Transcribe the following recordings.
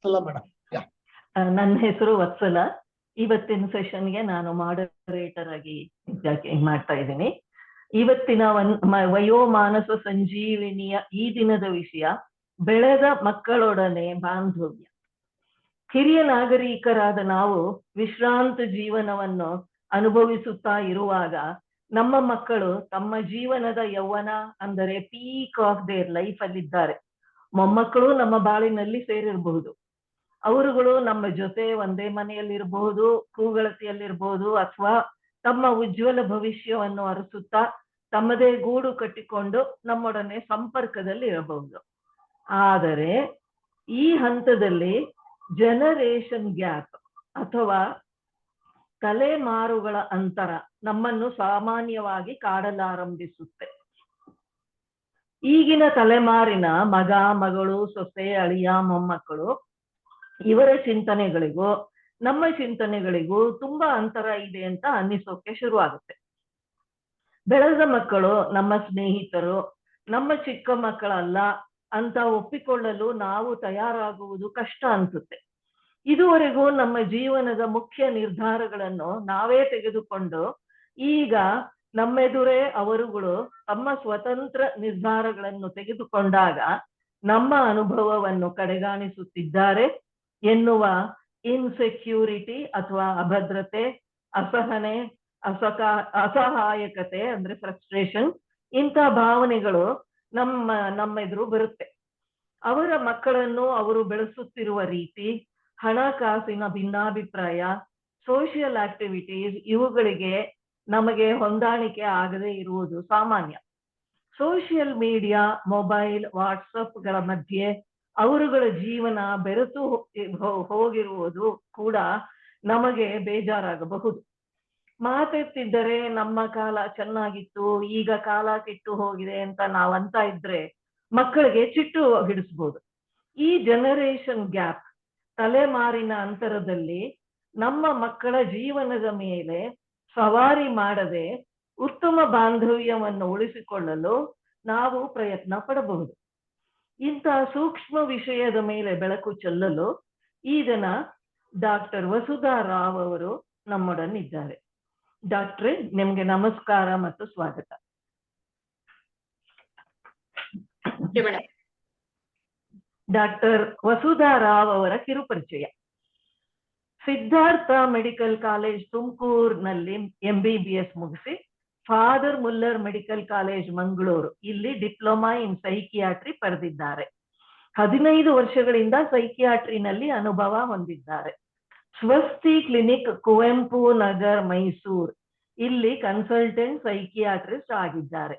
Vatsala madam. ನನ್ನ ಹೆಸರು ವತ್ಸಲ. ಇವತ್ತಿನ ಸೆಷನ್ಗೆ ನಾನು ಮಾಡರೇಟರ್ ಆಗಿ ಮಾಡ್ತಾ ಇದ್ದೀನಿ. ಇವತ್ತಿನ ವಯೋಮಾನಸ ಸಂಜೀವಿನಿಯ ಈ ದಿನದ ವಿಷಯ ಬೆಳೆದ ಮಕ್ಕಳೊಡನೆ ಬಾಂಧವ್ಯ. ಹಿರಿಯ ನಾಗರಿಕರಾದ ನಾವು ವಿಶ್ರಾಂತ ಜೀವನವನ್ನು ಅನುಭವಿಸುತ್ತಾ ಇರುವಾಗ ನಮ್ಮ ಮಕ್ಕಳು ತಮ್ಮ ಜೀವನದ ಯೌವನ ಅಂದರೆ ಪೀಕ್ ಆಫ್ ದೇರ್ ಲೈಫ್ ಅಲ್ಲಿದ್ದಾರೆ. ಮೊಮ್ಮಕ್ಕಳು ನಮ್ಮ ಬಾಳಿನಲ್ಲಿ ಸೇರಿರಬಹುದು. ಅವರುಗಳು ನಮ್ಮ ಜೊತೆ ಒಂದೇ ಮನೆಯಲ್ಲಿರಬಹುದು, ಕೂಗಳತೆಯಲ್ಲಿರಬಹುದು, ಅಥವಾ ತಮ್ಮ ಉಜ್ವಲ ಭವಿಷ್ಯವನ್ನು ಅರಸುತ್ತಾ ತಮ್ಮದೇ ಗೂಡು ಕಟ್ಟಿಕೊಂಡು ನಮ್ಮೊಡನೆ ಸಂಪರ್ಕದಲ್ಲಿ ಇರಬಹುದು. ಆದರೆ ಈ ಹಂತದಲ್ಲಿ ಜನರೇಷನ್ ಗ್ಯಾಪ್ ಅಥವಾ ತಲೆಮಾರುಗಳ ಅಂತರ ನಮ್ಮನ್ನು ಸಾಮಾನ್ಯವಾಗಿ ಕಾಡಲಾರಂಭಿಸುತ್ತೆ. ಈಗಿನ ತಲೆಮಾರಿನ ಮಗ, ಮಗಳು, ಸೊಸೆ, ಅಳಿಯ, ಮೊಮ್ಮಕ್ಕಳು ಇವರ ಚಿಂತನೆಗಳಿಗೂ ನಮ್ಮ ಚಿಂತನೆಗಳಿಗೂ ತುಂಬಾ ಅಂತರ ಇದೆ ಅಂತ ಅನ್ನಿಸೋಕೆ ಶುರುವಾಗುತ್ತೆ. ಬೆಳೆದ ಮಕ್ಕಳು ನಮ್ಮ ಸ್ನೇಹಿತರು, ನಮ್ಮ ಚಿಕ್ಕ ಮಕ್ಕಳಲ್ಲ ಅಂತ ಒಪ್ಪಿಕೊಳ್ಳಲು ನಾವು ತಯಾರಾಗುವುದು ಕಷ್ಟ ಅನ್ಸುತ್ತೆ. ಇದುವರೆಗೂ ನಮ್ಮ ಜೀವನದ ಮುಖ್ಯ ನಿರ್ಧಾರಗಳನ್ನು ನಾವೇ ತೆಗೆದುಕೊಂಡು ಈಗ ನಮ್ಮೆದುರೇ ಅವರುಗಳು ತಮ್ಮ ಸ್ವತಂತ್ರ ನಿರ್ಧಾರಗಳನ್ನು ತೆಗೆದುಕೊಂಡಾಗ ನಮ್ಮ ಅನುಭವವನ್ನು ಕಡೆಗಾಣಿಸುತ್ತಿದ್ದಾರೆ ಎನ್ನುವ ಇನ್ಸೆಕ್ಯೂರಿಟಿ ಅಥವಾ ಅಭದ್ರತೆ, ಅಸಹನೆ, ಅಸಹಾಯಕತೆ ಅಂದ್ರೆ ಫ್ರಸ್ಟ್ರೇಷನ್, ಇಂಥ ಭಾವನೆಗಳು ನಮ್ಮೆದುರು ಬರುತ್ತೆ. ಅವರ ಮಕ್ಕಳನ್ನು ಅವರು ಬೆಳೆಸುತ್ತಿರುವ ರೀತಿ, ಹಣಕಾಸಿನ ಭಿನ್ನಾಭಿಪ್ರಾಯ, ಸೋಷಿಯಲ್ ಆಕ್ಟಿವಿಟೀಸ್ ಇವುಗಳಿಗೆ ನಮಗೆ ಹೊಂದಾಣಿಕೆ ಆಗದೇ ಇರುವುದು ಸಾಮಾನ್ಯ. ಸೋಷಿಯಲ್ ಮೀಡಿಯಾ, ಮೊಬೈಲ್, ವಾಟ್ಸಪ್ಗಳ ಮಧ್ಯೆ ಅವರುಗಳ ಜೀವನ ಬೆರೆತು ಹೋಗಿರುವುದು ಕೂಡ ನಮಗೆ ಬೇಜಾರಾಗಬಹುದು. ಮಾತೆತ್ತಿದ್ದರೆ ನಮ್ಮ ಕಾಲ ಚೆನ್ನಾಗಿತ್ತು, ಈಗ ಕಾಲ ಕೆಟ್ಟು ಹೋಗಿದೆ ಅಂತ ನಾವಂತ ಇದ್ರೆ ಮಕ್ಕಳಿಗೆ ಚಿಟ್ಟು ಹಿಡಿಸ್ಬೋದು. ಈ ಜನರೇಷನ್ ಗ್ಯಾಪ್, ತಲೆಮಾರಿನ ಅಂತರದಲ್ಲಿ ನಮ್ಮ ಮಕ್ಕಳ ಜೀವನದ ಮೇಲೆ ಸವಾರಿ ಮಾಡದೆ ಉತ್ತಮ ಬಾಂಧವ್ಯವನ್ನು ಉಳಿಸಿಕೊಳ್ಳಲು ನಾವು ಪ್ರಯತ್ನ ಪಡಬಹುದು. ಇಂತಹ ಸೂಕ್ಷ್ಮ ವಿಷಯದ ಮೇಲೆ ಬೆಳಕು ಚೆಲ್ಲಲು ಈ ದಿನ ಡಾಕ್ಟರ್ ವಸುಧಾ ರಾವ್ ಅವರು ನಮ್ಮೊಡನಿದ್ದಾರೆ. ಡಾಕ್ಟ್ರೇ, ನಿಮ್ಗೆ ನಮಸ್ಕಾರ ಮತ್ತು ಸ್ವಾಗತ. ಡಾಕ್ಟರ್ ವಸುಧಾ ರಾವ್ ಅವರ ಕಿರುಪರಿಚಯ. ಸಿದ್ಧಾರ್ಥ ಮೆಡಿಕಲ್ ಕಾಲೇಜ್ ತುಮಕೂರಿನಲ್ಲಿ MBBS ಮುಗಿಸಿ father Muller medical college Mangaluru ಇಲ್ಲಿ ಡಿಪ್ಲೊಮಾ ಇನ್ ಸೈಕಿಯಾಟ್ರಿ ಪಡೆದಿದ್ದಾರೆ. 15 ವರ್ಷಗಳಿಂದ ಸೈಕಿಯಾಟ್ರಿನಲ್ಲಿ ಅನುಭವ ಹೊಂದಿದ್ದಾರೆ. ಸ್ವಸ್ತಿ ಕ್ಲಿನಿಕ್, ಕುವೆಂಪು ನಗರ್, ಮೈಸೂರು ಇಲ್ಲಿ ಕನ್ಸಲ್ಟೆಂಟ್ ಸೈಕಿಯಾಟ್ರಿಸ್ಟ್ ಆಗಿದ್ದಾರೆ.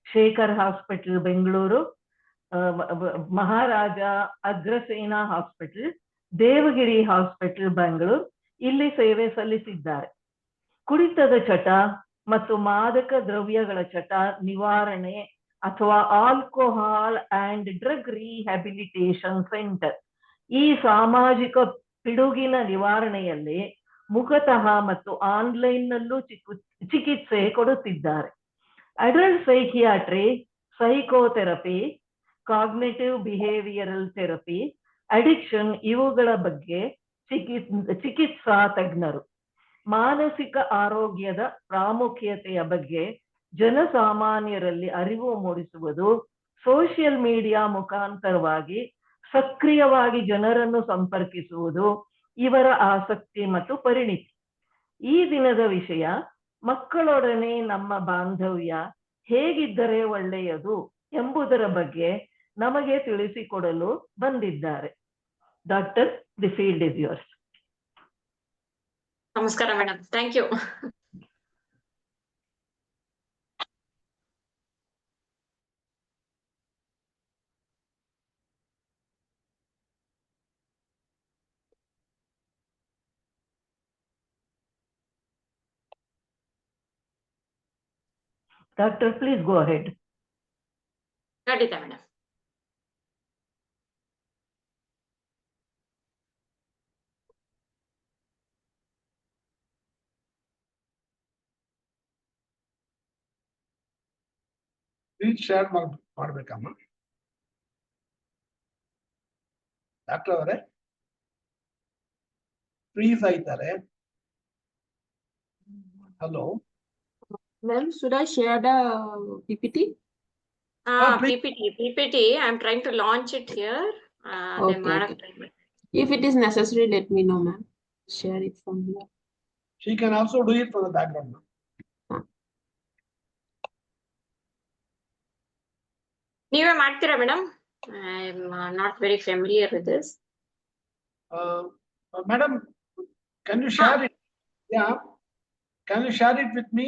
ಶೇಖರ್ ಹಾಸ್ಪಿಟಲ್ ಬೆಂಗಳೂರು, ಮಹಾರಾಜ ಅಗ್ರಸೇನಾ ಹಾಸ್ಪಿಟಲ್, ದೇವಗಿರಿ ಹಾಸ್ಪಿಟಲ್ ಬೆಂಗಳೂರು ಇಲ್ಲಿ ಸೇವೆ ಸಲ್ಲಿಸಿದ್ದಾರೆ. ಕುಡಿತದ ಚಟ ಮತ್ತು ಮಾದಕ ದ್ರವ್ಯಗಳ ಚಟ ನಿವಾರಣೆ ಅಥವಾ alcohol and drug rehabilitation centre ಈ ಸಾಮಾಜಿಕ ಪಿಡುಗಿನ ನಿವಾರಣೆಯಲ್ಲಿ ಮುಖತಃ ಮತ್ತು ಆನ್ಲೈನ್ನಲ್ಲೂ ಚಿಕಿತ್ಸೆ ಕೊಡುತ್ತಿದ್ದಾರೆ. Adult psychiatry, psychotherapy, cognitive behavioural therapy, addiction ಇವುಗಳ ಬಗ್ಗೆ ಚಿಕಿತ್ಸಾ ತಜ್ಞರು. ಮಾನಸಿಕ ಆರೋಗ್ಯದ ಪ್ರಾಮುಖ್ಯತೆಯ ಬಗ್ಗೆ ಜನಸಾಮಾನ್ಯರಲ್ಲಿ ಅರಿವು ಮೂಡಿಸುವುದು, ಸೋಷಿಯಲ್ ಮೀಡಿಯಾ ಮುಖಾಂತರವಾಗಿ ಸಕ್ರಿಯವಾಗಿ ಜನರನ್ನು ಸಂಪರ್ಕಿಸುವುದು ಇವರ ಆಸಕ್ತಿ ಮತ್ತು ಪರಿಣಿತಿ. ಈ ದಿನದ ವಿಷಯ ಮಕ್ಕಳೊಡನೆ ನಮ್ಮ ಬಾಂಧವ್ಯ ಹೇಗಿದ್ದರೆ ಒಳ್ಳೆಯದು ಎಂಬುದರ ಬಗ್ಗೆ ನಮಗೆ ತಿಳಿಸಿಕೊಡಲು ಬಂದಿದ್ದಾರೆ. Doctor, the field is yours. ನಮಸ್ಕಾರ madam, thank you. Doctor, please go ahead. ಖಂಡಿತ ಮೇಡಮ್. ಶೇರ್ ಮಾಡ್ಬೇಕಮ್ಮ ಡಾಕ್ಟರ್ ಅವರೇ? freeze ಆಯ್ತಾರೆ. Hello. Ma'am, should I share the PPT? Please. PPT, I'm trying to launch it here. Okay, okay. If it is necessary, let me know, ma'am. Share it from here. She can also do it for the background. ನೀವೇ ಮಾಡ್ತೀರಾ madam? I am not very familiar with this. Madam, can you share it? Yeah. Can you share it with me?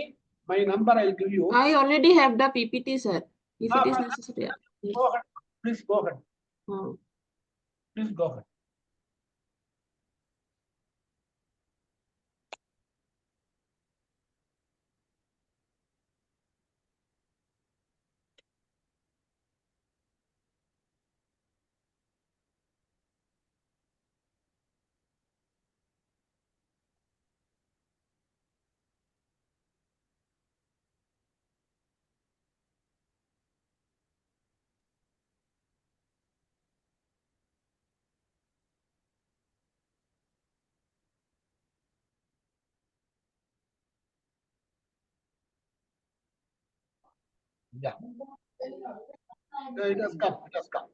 My number I'll give you. I already have the PPT, sir. If it is necessary. Yes. Go ahead. Please go ahead. Oh. Please go ahead. Yeah. It has come. It has come.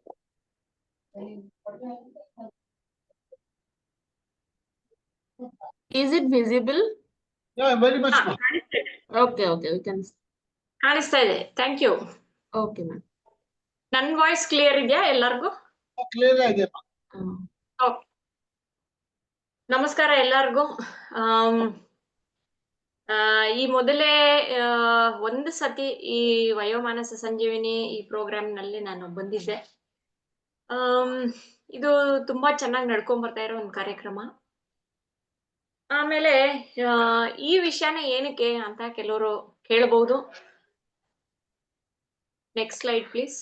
Is it visible? Yeah, very much. ma'am. Okay, okay. We can. ಕಾಣಿಸ್ತಾ ಇದೆ. Thank you. Okay, ma'am. ನನ್ನ voice clear ಇದೆಯಾ ಎಲ್ಲರಿಗೂ? Clear ಆಗಿದೆ. Okay. ನಮಸ್ಕಾರ ಎಲ್ಲರಿಗೂ. ಈ ಮೊದಲೇ ಒಂದು ಸತಿ ಈ ವಯೋಮಾನಸ ಸಂಜೀವಿನಿ ಈ ಪ್ರೋಗ್ರಾಮ್ ನಲ್ಲಿ ನಾನು ಬಂದಿದ್ದೆ. ಇದು ತುಂಬಾ ಚೆನ್ನಾಗಿ ನಡ್ಕೊಂಡ್ ಬರ್ತಾ ಇರೋ ಒಂದು ಕಾರ್ಯಕ್ರಮ. ಆಮೇಲೆ ಈ ವಿಷಯನ ಏನಕ್ಕೆ ಅಂತ ಕೆಲವರು ಕೇಳಬಹುದು. Next slide please.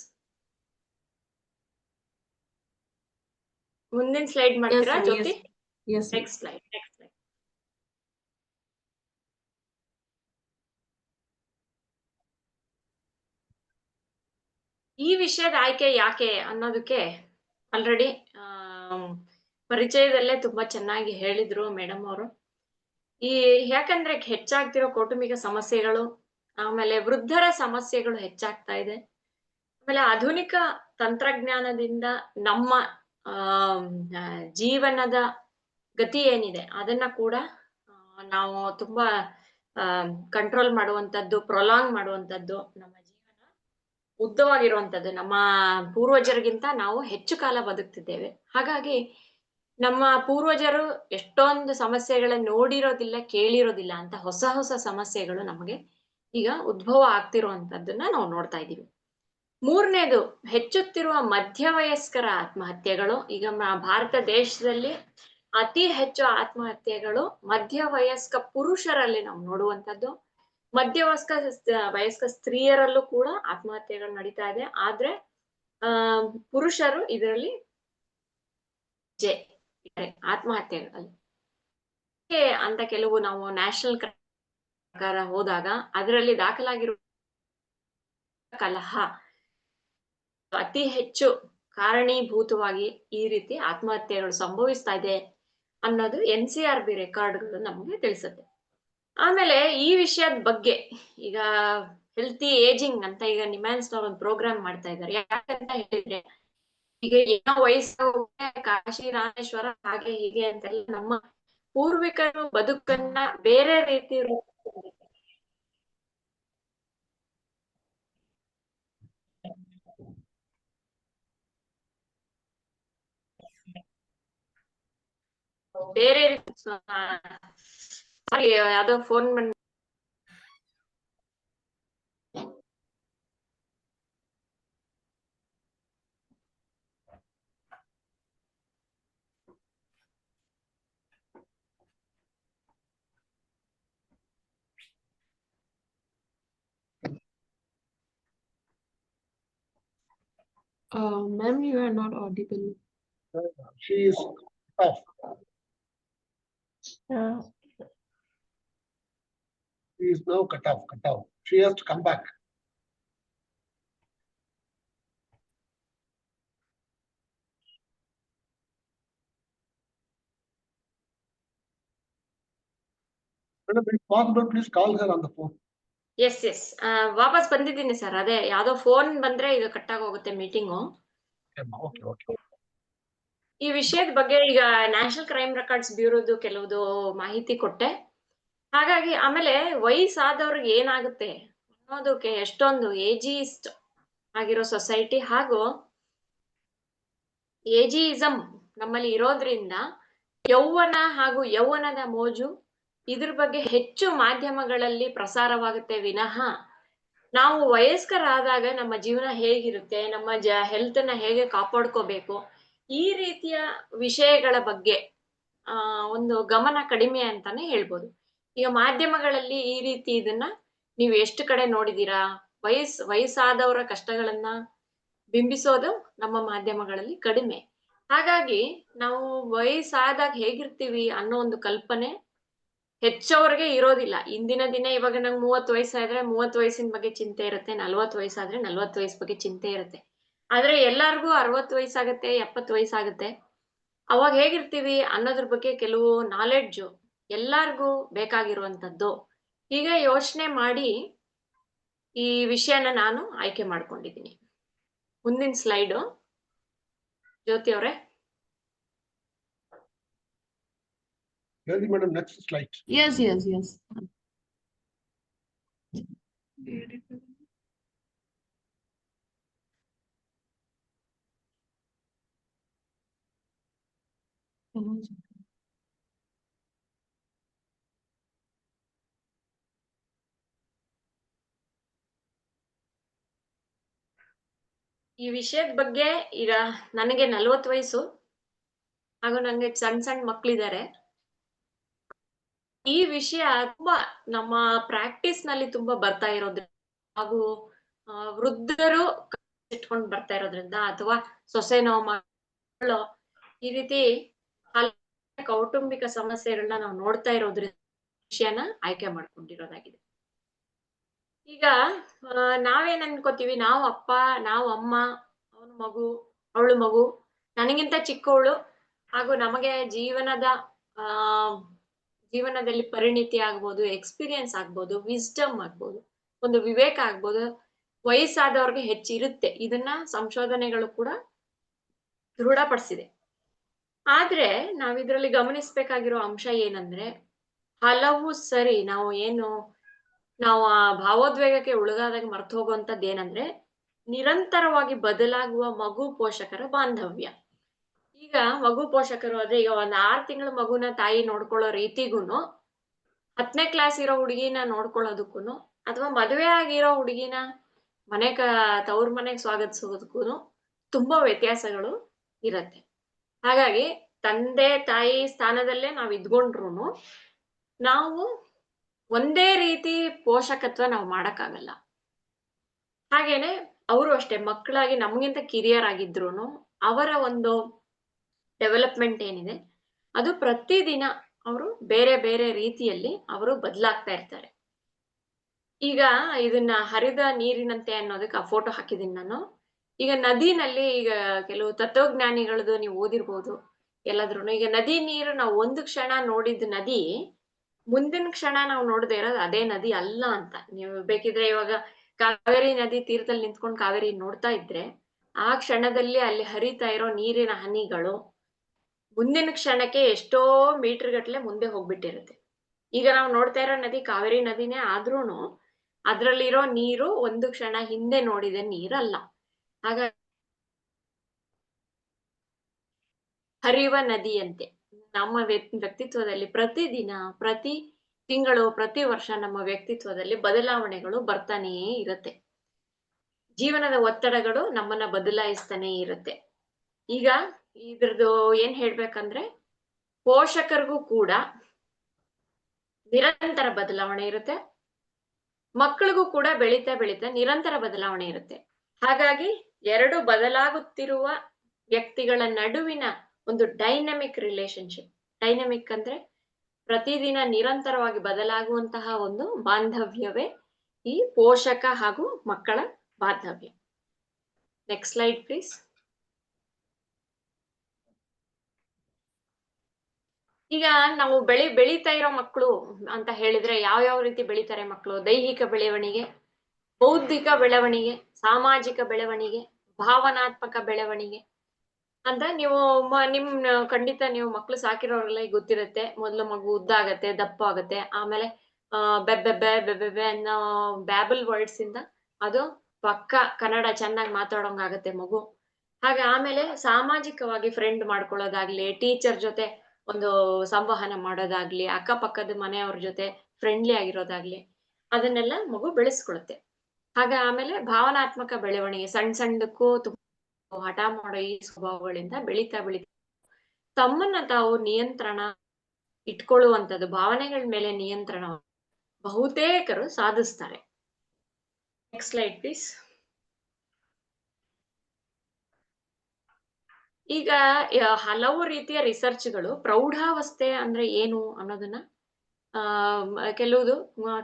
ಮುಂದಿನ ಸ್ಲೈಡ್ ಮಾಡ್ತೀರಾ ಜ್ಯೋತಿ? Yes. Next slide. ಈ ವಿಷಯದ ಆಯ್ಕೆ ಯಾಕೆ ಅನ್ನೋದಕ್ಕೆ ಆಲ್ರೆಡಿ ಪರಿಚಯದಲ್ಲೇ ತುಂಬಾ ಚೆನ್ನಾಗಿ ಹೇಳಿದ್ರು ಮೇಡಮ್ ಅವರು. ಯಾಕಂದ್ರೆ ಹೆಚ್ಚಾಗ್ತಿರೋ ಕೌಟುಂಬಿಕ ಸಮಸ್ಯೆಗಳು, ಆಮೇಲೆ ವೃದ್ಧರ ಸಮಸ್ಯೆಗಳು ಹೆಚ್ಚಾಗ್ತಾ ಇದೆ. ಆಮೇಲೆ ಆಧುನಿಕ ತಂತ್ರಜ್ಞಾನದಿಂದ ನಮ್ಮ ಜೀವನದ ಗತಿ ಏನಿದೆ ಅದನ್ನ ಕೂಡ ನಾವು ತುಂಬಾ ಕಂಟ್ರೋಲ್ ಮಾಡುವಂತದ್ದು, ಪ್ರೊಲಾಂಗ್ ಮಾಡುವಂತದ್ದು, ನಮ್ಮ ಜೀವನ ಉದ್ದವಾಗಿರುವಂತದ್ದು. ನಮ್ಮ ಪೂರ್ವಜರಿಗಿಂತ ನಾವು ಹೆಚ್ಚು ಕಾಲ ಬದುಕ್ತಿದ್ದೇವೆ. ಹಾಗಾಗಿ ನಮ್ಮ ಪೂರ್ವಜರು ಎಷ್ಟೊಂದು ಸಮಸ್ಯೆಗಳನ್ನ ನೋಡಿರೋದಿಲ್ಲ, ಕೇಳಿರೋದಿಲ್ಲ ಅಂತ ಹೊಸ ಹೊಸ ಸಮಸ್ಯೆಗಳು ನಮಗೆ ಈಗ ಉದ್ಭವ ಆಗ್ತಿರುವಂತದ್ದನ್ನ ನಾವು ನೋಡ್ತಾ ಇದ್ದೀವಿ. ಮೂರನೇದು, ಹೆಚ್ಚುತ್ತಿರುವ ಮಧ್ಯವಯಸ್ಕರ ಆತ್ಮಹತ್ಯೆಗಳು. ಈಗ ಭಾರತ ದೇಶದಲ್ಲಿ ಅತಿ ಹೆಚ್ಚು ಆತ್ಮಹತ್ಯೆಗಳು ಮಧ್ಯವಯಸ್ಕ ಪುರುಷರಲ್ಲಿ ನಾವು ನೋಡುವಂಥದ್ದು. ವಯಸ್ಕ ಸ್ತ್ರೀಯರಲ್ಲೂ ಕೂಡ ಆತ್ಮಹತ್ಯೆಗಳು ನಡೀತಾ ಇದೆ. ಆದ್ರೆ ಪುರುಷರು ಇದರಲ್ಲಿ ಆತ್ಮಹತ್ಯೆಗಳಲ್ಲಿ ಅಂತ ಕೆಲವು ನಾವು ನ್ಯಾಷನಲ್ ಪ್ರಕಾರ ಹೋದಾಗ ಅದರಲ್ಲಿ ದಾಖಲಾಗಿರುವ ಕಲಹ ಅತಿ ಹೆಚ್ಚು ಕಾರಣೀಭೂತವಾಗಿ ಈ ರೀತಿ ಆತ್ಮಹತ್ಯೆಗಳು ಸಂಭವಿಸ್ತಾ ಇದೆ ಅನ್ನೋದು NCRB ರೆಕಾರ್ಡ್ಗಳು ನಮಗೆ ತಿಳಿಸುತ್ತೆ. ಆಮೇಲೆ ಈ ವಿಷಯದ ಬಗ್ಗೆ ಈಗ ಹೆಲ್ತಿ ಏಜಿಂಗ್ ಅಂತ ಈಗ ನಿಮ್ಯಾನ್ಸ್ನವ್ರು ಒಂದು ಪ್ರೋಗ್ರಾಮ್ ಮಾಡ್ತಾ ಇದ್ದಾರೆ. ಯಾಕಂತ ಹೇಳಿದ್ರೆ ಈಗ ಏನೋ ವಯಸ್ಸು ಕಾಶಿ ರಾಮೇಶ್ವರ ಹಾಗೆ ಹೀಗೆ ಅಂತೆಲ್ಲ ನಮ್ಮ ಪೂರ್ವಿಕರು ಬದುಕನ್ನ ಬೇರೆ ರೀತಿ ಬೇರೆ ಯಾವ್ದೋ ಫೋನ್ ಬಂದ್ Ma'am, you are not audible. She is off. She is now cut off. She has to come back. Madam, if possible, please call her on the phone. Yes ವಾಪಸ್ ಬಂದಿದ್ದೀನಿ ಸರ್. ಅದೇ ಯಾವ್ದೋ ಫೋನ್ ಬಂದ್ರೆ ಇದು cut ಆಗೋಗುತ್ತೆ meeting. Okay. ಈ ವಿಷಯದ ಬಗ್ಗೆ ಈಗ ನ್ಯಾಷನಲ್ ಕ್ರೈಮ್ ರೆಕಾರ್ಡ್ಸ್ ಬ್ಯೂರೋದು ಕೆಲವುದು ಮಾಹಿತಿ ಕೊಟ್ಟೆ. ಹಾಗಾಗಿ ಆಮೇಲೆ ವಯಸ್ಸಾದವ್ರಿಗೆ ಏನಾಗುತ್ತೆ ಅನ್ನೋದಕ್ಕೆ ಎಷ್ಟೊಂದು ಏಜಿಸ್ಟ್ ಆಗಿರೋ ಸೊಸೈಟಿ ಹಾಗೂ ಏಜಿಸಂ ನಮ್ಮಲ್ಲಿ ಇರೋದ್ರಿಂದ ಯೌವನ ಹಾಗೂ ಯೌವನದ ಮೋಜು ಇದ್ರ ಬಗ್ಗೆ ಹೆಚ್ಚು ಮಾಧ್ಯಮಗಳಲ್ಲಿ ಪ್ರಸಾರವಾಗುತ್ತೆ ವಿನಃ ನಾವು ವಯಸ್ಕರಾದಾಗ ನಮ್ಮ ಜೀವನ ಹೇಗಿರುತ್ತೆ, ನಮ್ಮ ಹೆಲ್ತ್ ನ ಹೇಗೆ ಕಾಪಾಡ್ಕೋಬೇಕು, ಈ ರೀತಿಯ ವಿಷಯಗಳ ಬಗ್ಗೆ ಒಂದು ಗಮನ ಕಡಿಮೆ ಅಂತಾನೆ ಹೇಳ್ಬೋದು. ಈಗ ಮಾಧ್ಯಮಗಳಲ್ಲಿ ಈ ರೀತಿ ಇದನ್ನ ನೀವು ಎಷ್ಟು ಕಡೆ ನೋಡಿದೀರಾ? ವಯಸ್ಸಾದವರ ಕಷ್ಟಗಳನ್ನ ಬಿಂಬಿಸೋದು ನಮ್ಮ ಮಾಧ್ಯಮಗಳಲ್ಲಿ ಕಡಿಮೆ. ಹಾಗಾಗಿ ನಾವು ವಯಸ್ಸಾದಾಗ ಹೇಗಿರ್ತೀವಿ ಅನ್ನೋ ಒಂದು ಕಲ್ಪನೆ ಹೆಚ್ಚವ್ರಿಗೆ ಇರೋದಿಲ್ಲ. ಇಂದಿನ ದಿನ ಇವಾಗ ನಂಗೆ 30 ವಯಸ್ಸಾದ್ರೆ 30 ವಯಸ್ಸಿನ ಬಗ್ಗೆ ಚಿಂತೆ ಇರುತ್ತೆ, 40 ವಯಸ್ಸಾದ್ರೆ 40 ವಯಸ್ಸು ಬಗ್ಗೆ ಚಿಂತೆ ಇರುತ್ತೆ. ಆದ್ರೆ ಎಲ್ಲಾರ್ಗೂ 60 ವಯಸ್ಸಾಗತ್ತೆ, 70 ವಯಸ್ಸಾಗತ್ತೆ. ಅವಾಗ ಹೇಗಿರ್ತೀವಿ ಅನ್ನೋದ್ರ ಬಗ್ಗೆ ಕೆಲವು ನಾಲೆಡ್ಜು ಎಲ್ಲಾರ್ಗೂ ಬೇಕಾಗಿರುವಂತದ್ದು. ಈಗ ಯೋಚನೆ ಮಾಡಿ ಈ ವಿಷಯನ ನಾನು ಆಯ್ಕೆ ಮಾಡ್ಕೊಂಡಿದ್ದೀನಿ. ಮುಂದಿನ ಸ್ಲೈಡು ಜ್ಯೋತಿ ಅವರೇ. Ready, madam, next slide. Yes. ಈ ವಿಷಯದ ಬಗ್ಗೆ ಈಗ ನನಗೆ 40 ವಯಸ್ಸು ಹಾಗೂ ನನಗೆ ಸಣ್ಣ ಮಕ್ಳಿದ್ದಾರೆ. ಈ ವಿಷಯ ತುಂಬಾ ನಮ್ಮ ಪ್ರಾಕ್ಟೀಸ್ ನಲ್ಲಿ ತುಂಬಾ ಬರ್ತಾ ಇರೋದ್ರಿಂದ ಹಾಗೂ ವೃದ್ಧರು ಇಟ್ಕೊಂಡು ಬರ್ತಾ ಇರೋದ್ರಿಂದ ಅಥವಾ ಸೊಸೆ ಮಕ್ಕಳು ಈ ರೀತಿ ಕೌಟುಂಬಿಕ ಸಮಸ್ಯೆಗಳನ್ನ ನಾವು ನೋಡ್ತಾ ಇರೋದ್ರಿಂದ ವಿಷಯನ ಆಯ್ಕೆ ಮಾಡ್ಕೊಂಡಿರೋದಾಗಿದೆ. ಈಗ ನಾವೇನ್ ಅನ್ಕೋತೀವಿ, ನಾವು ಅಪ್ಪ, ನಾವು ಅಮ್ಮ, ಅವನ ಮಗು, ಅವಳು ಮಗು, ನನಗಿಂತ ಚಿಕ್ಕವಳು ಹಾಗೂ ನಮಗೆ ಜೀವನದಲ್ಲಿ ಪರಿಣಿತಿ ಆಗ್ಬೋದು, ಎಕ್ಸ್ಪೀರಿಯನ್ಸ್ ಆಗ್ಬೋದು, ವಿಸ್ಡಮ್ ಆಗ್ಬೋದು, ಒಂದು ವಿವೇಕ ಆಗ್ಬೋದು, ವಯಸ್ಸಾದವ್ರಿಗೆ ಹೆಚ್ಚಿರುತ್ತೆ. ಇದನ್ನ ಸಂಶೋಧನೆಗಳು ಕೂಡ ದೃಢಪಡಿಸಿದೆ. ಆದ್ರೆ ನಾವಿದ್ರಲ್ಲಿ ಗಮನಿಸ್ಬೇಕಾಗಿರೋ ಅಂಶ ಏನಂದ್ರೆ, ಹಲವು ಸರಿ ನಾವು ಆ ಭಾವೋದ್ವೇಗಕ್ಕೆ ಒಳಗಾದಾಗ ಮರ್ತು ಹೋಗುವಂತದ್ದು ಏನಂದ್ರೆ, ನಿರಂತರವಾಗಿ ಬದಲಾಗುವ ಮಗು ಪೋಷಕರ ಬಾಂಧವ್ಯ. ಈಗ ಮಗು ಪೋಷಕರು ಅದೇ ಈಗ 6 ತಿಂಗಳ ಮಗುನ ತಾಯಿ ನೋಡ್ಕೊಳ್ಳೋ ರೀತಿಗೂನು, 10ನೇ ಕ್ಲಾಸ್ ಇರೋ ಹುಡುಗಿನ ನೋಡ್ಕೊಳ್ಳೋದಕ್ಕೂನು, ಅಥವಾ ಮದುವೆ ಆಗಿರೋ ಹುಡುಗಿನ ತವ್ರ ಮನೆಗೆ ಸ್ವಾಗತಿಸೋದಕ್ಕೂನು ತುಂಬಾ ವ್ಯತ್ಯಾಸಗಳು ಇರತ್ತೆ. ಹಾಗಾಗಿ ತಂದೆ ತಾಯಿ ಸ್ಥಾನದಲ್ಲೇ ನಾವ್ ಇದ್ಕೊಂಡ್ರು ನಾವು ಒಂದೇ ರೀತಿ ಪೋಷಕತ್ವ ನಾವು ಮಾಡಕ್ಕಾಗಲ್ಲ. ಹಾಗೇನೆ ಅವರು ಅಷ್ಟೇ, ಮಕ್ಕಳಾಗಿ ನಮಗಿಂತ ಕಿರಿಯರ್ ಆಗಿದ್ರು ಅವರ ಒಂದು ಡೆವಲಪ್ಮೆಂಟ್ ಏನಿದೆ ಅದು ಪ್ರತಿದಿನ ಅವರು ಬೇರೆ ಬೇರೆ ರೀತಿಯಲ್ಲಿ ಅವರು ಬದಲಾಗ್ತಾ ಇರ್ತಾರೆ. ಈಗ ಇದನ್ನ ಹರಿದ ನೀರಿನಂತೆ ಅನ್ನೋದಕ್ಕೆ ಆ ಫೋಟೋ ಹಾಕಿದೀನಿ ನಾನು. ಈಗ ನದಿನಲ್ಲಿ ಈಗ ಕೆಲವು ತತ್ವಜ್ಞಾನಿಗಳದ್ದು ನೀವು ಓದಿರ್ಬೋದು ಎಲ್ಲಾದ್ರೂ. ಈಗ ನದಿ ನೀರು ನಾವು ಒಂದು ಕ್ಷಣ ನೋಡಿದ ನದಿ ಮುಂದಿನ ಕ್ಷಣ ನಾವು ನೋಡದೆ ಇರೋದು ಅದೇ ನದಿ ಅಲ್ಲ ಅಂತ. ನೀವು ಬೇಕಿದ್ರೆ ಇವಾಗ ಕಾವೇರಿ ನದಿ ತೀರದಲ್ಲಿ ನಿಂತ್ಕೊಂಡು ಕಾವೇರಿ ನೋಡ್ತಾ ಇದ್ರೆ ಆ ಕ್ಷಣದಲ್ಲಿ ಅಲ್ಲಿ ಹರಿತಾ ಇರೋ ನೀರಿನ ಹನಿಗಳು ಮುಂದಿನ ಕ್ಷಣಕ್ಕೆ ಎಷ್ಟೋ ಮೀಟರ್ ಗಟ್ಲೆ ಮುಂದೆ ಹೋಗ್ಬಿಟ್ಟಿರುತ್ತೆ. ಈಗ ನಾವು ನೋಡ್ತಾ ಇರೋ ನದಿ ಕಾವೇರಿ ನದಿನೇ ಆದ್ರೂನು ಅದ್ರಲ್ಲಿರೋ ನೀರು ಒಂದು ಕ್ಷಣ ಹಿಂದೆ ನೋಡಿದ ನೀರಲ್ಲ. ಹಾಗಾಗಿ ಹರಿಯುವ ನದಿಯಂತೆ ನಮ್ಮ ವ್ಯಕ್ತಿತ್ವದಲ್ಲಿ ಪ್ರತಿದಿನ, ಪ್ರತಿ ತಿಂಗಳು, ಪ್ರತಿ ವರ್ಷ ನಮ್ಮ ವ್ಯಕ್ತಿತ್ವದಲ್ಲಿ ಬದಲಾವಣೆಗಳು ಬರ್ತಾನೇ ಇರುತ್ತೆ. ಜೀವನದ ಒತ್ತಡಗಳು ನಮ್ಮನ್ನ ಬದಲಾಯಿಸ್ತಾನೆ ಇರುತ್ತೆ. ಈಗ ಇದ್ರದ್ದು ಏನ್ ಹೇಳ್ಬೇಕಂದ್ರೆ, ಪೋಷಕರಿಗೂ ಕೂಡ ನಿರಂತರ ಬದಲಾವಣೆ ಇರುತ್ತೆ, ಮಕ್ಕಳಿಗೂ ಕೂಡ ಬೆಳೀತಾ ಬೆಳೀತಾ ನಿರಂತರ ಬದಲಾವಣೆ ಇರುತ್ತೆ. ಹಾಗಾಗಿ ಎರಡು ಬದಲಾಗುತ್ತಿರುವ ವ್ಯಕ್ತಿಗಳ ನಡುವಿನ ಒಂದು ಡೈನಮಿಕ್ ರಿಲೇಶನ್ಶಿಪ್. ಡೈನಮಿಕ್ ಅಂದ್ರೆ ಪ್ರತಿದಿನ ನಿರಂತರವಾಗಿ ಬದಲಾಗುವಂತಹ ಒಂದು ಬಾಂಧವ್ಯವೇ ಈ ಪೋಷಕ ಹಾಗೂ ಮಕ್ಕಳ ಬಾಂಧವ್ಯ. Next slide please. ಈಗ ನಾವು ಬೆಳೀತಾ ಇರೋ ಮಕ್ಕಳು ಅಂತ ಹೇಳಿದ್ರೆ ಯಾವ ರೀತಿ ಬೆಳೀತಾರೆ ಮಕ್ಕಳು? ದೈಹಿಕ ಬೆಳವಣಿಗೆ, ಬೌದ್ಧಿಕ ಬೆಳವಣಿಗೆ, ಸಾಮಾಜಿಕ ಬೆಳವಣಿಗೆ, ಭಾವನಾತ್ಮಕ ಬೆಳವಣಿಗೆ ಅಂತ ನೀವು ಖಂಡಿತ ನೀವು ಮಕ್ಳು ಸಾಕಿರೋರೆಲ್ಲ ಗೊತ್ತಿರುತ್ತೆ. ಮೊದಲು ಮಗು ಉದ್ದ ಆಗತ್ತೆ, ದಪ್ಪ ಆಗತ್ತೆ, ಆಮೇಲೆ ಬೆಬ್ಬೆಬ್ಬೆ ಅನ್ನೋ ಬ್ಯಾಬಲ್ ವರ್ಡ್ಸ್ ಇಂದ ಅದು ಪಕ್ಕ ಕನ್ನಡ ಚೆನ್ನಾಗಿ ಮಾತಾಡೋಂಗಾಗತ್ತೆ ಮಗು. ಹಾಗೆ ಆಮೇಲೆ ಸಾಮಾಜಿಕವಾಗಿ ಫ್ರೆಂಡ್ ಮಾಡ್ಕೊಳ್ಳೋದಾಗ್ಲಿ, ಟೀಚರ್ ಜೊತೆ ಒಂದು ಸಂವಹನ ಮಾಡೋದಾಗ್ಲಿ, ಅಕ್ಕಪಕ್ಕದ ಮನೆಯವ್ರ ಜೊತೆ ಫ್ರೆಂಡ್ಲಿ ಆಗಿರೋದಾಗ್ಲಿ, ಅದನ್ನೆಲ್ಲ ಮಗು ಬೆಳೆಸ್ಕೊಳುತ್ತೆ. ಹಾಗೆ ಆಮೇಲೆ ಭಾವನಾತ್ಮಕ ಬೆಳವಣಿಗೆ, ಸಣ್ಣದಕ್ಕೂ ಹಠ ಮಾಡೋ ಈ ಸ್ವಭಾವಗಳಿಂದ ಬೆಳೀತಾ ತಮ್ಮನ್ನ ತಾವು ನಿಯಂತ್ರಣ ಇಟ್ಕೊಳ್ಳುವಂಥದ್ದು, ಭಾವನೆಗಳ ಮೇಲೆ ನಿಯಂತ್ರಣ ಬಹುತೇಕರು ಸಾಧಿಸ್ತಾರೆ. Next slide please. ಈಗ ಹಲವು ರೀತಿಯ ರಿಸರ್ಚ್ಗಳು ಪ್ರೌಢಾವಸ್ಥೆ ಅಂದ್ರೆ ಏನು ಅನ್ನೋದನ್ನ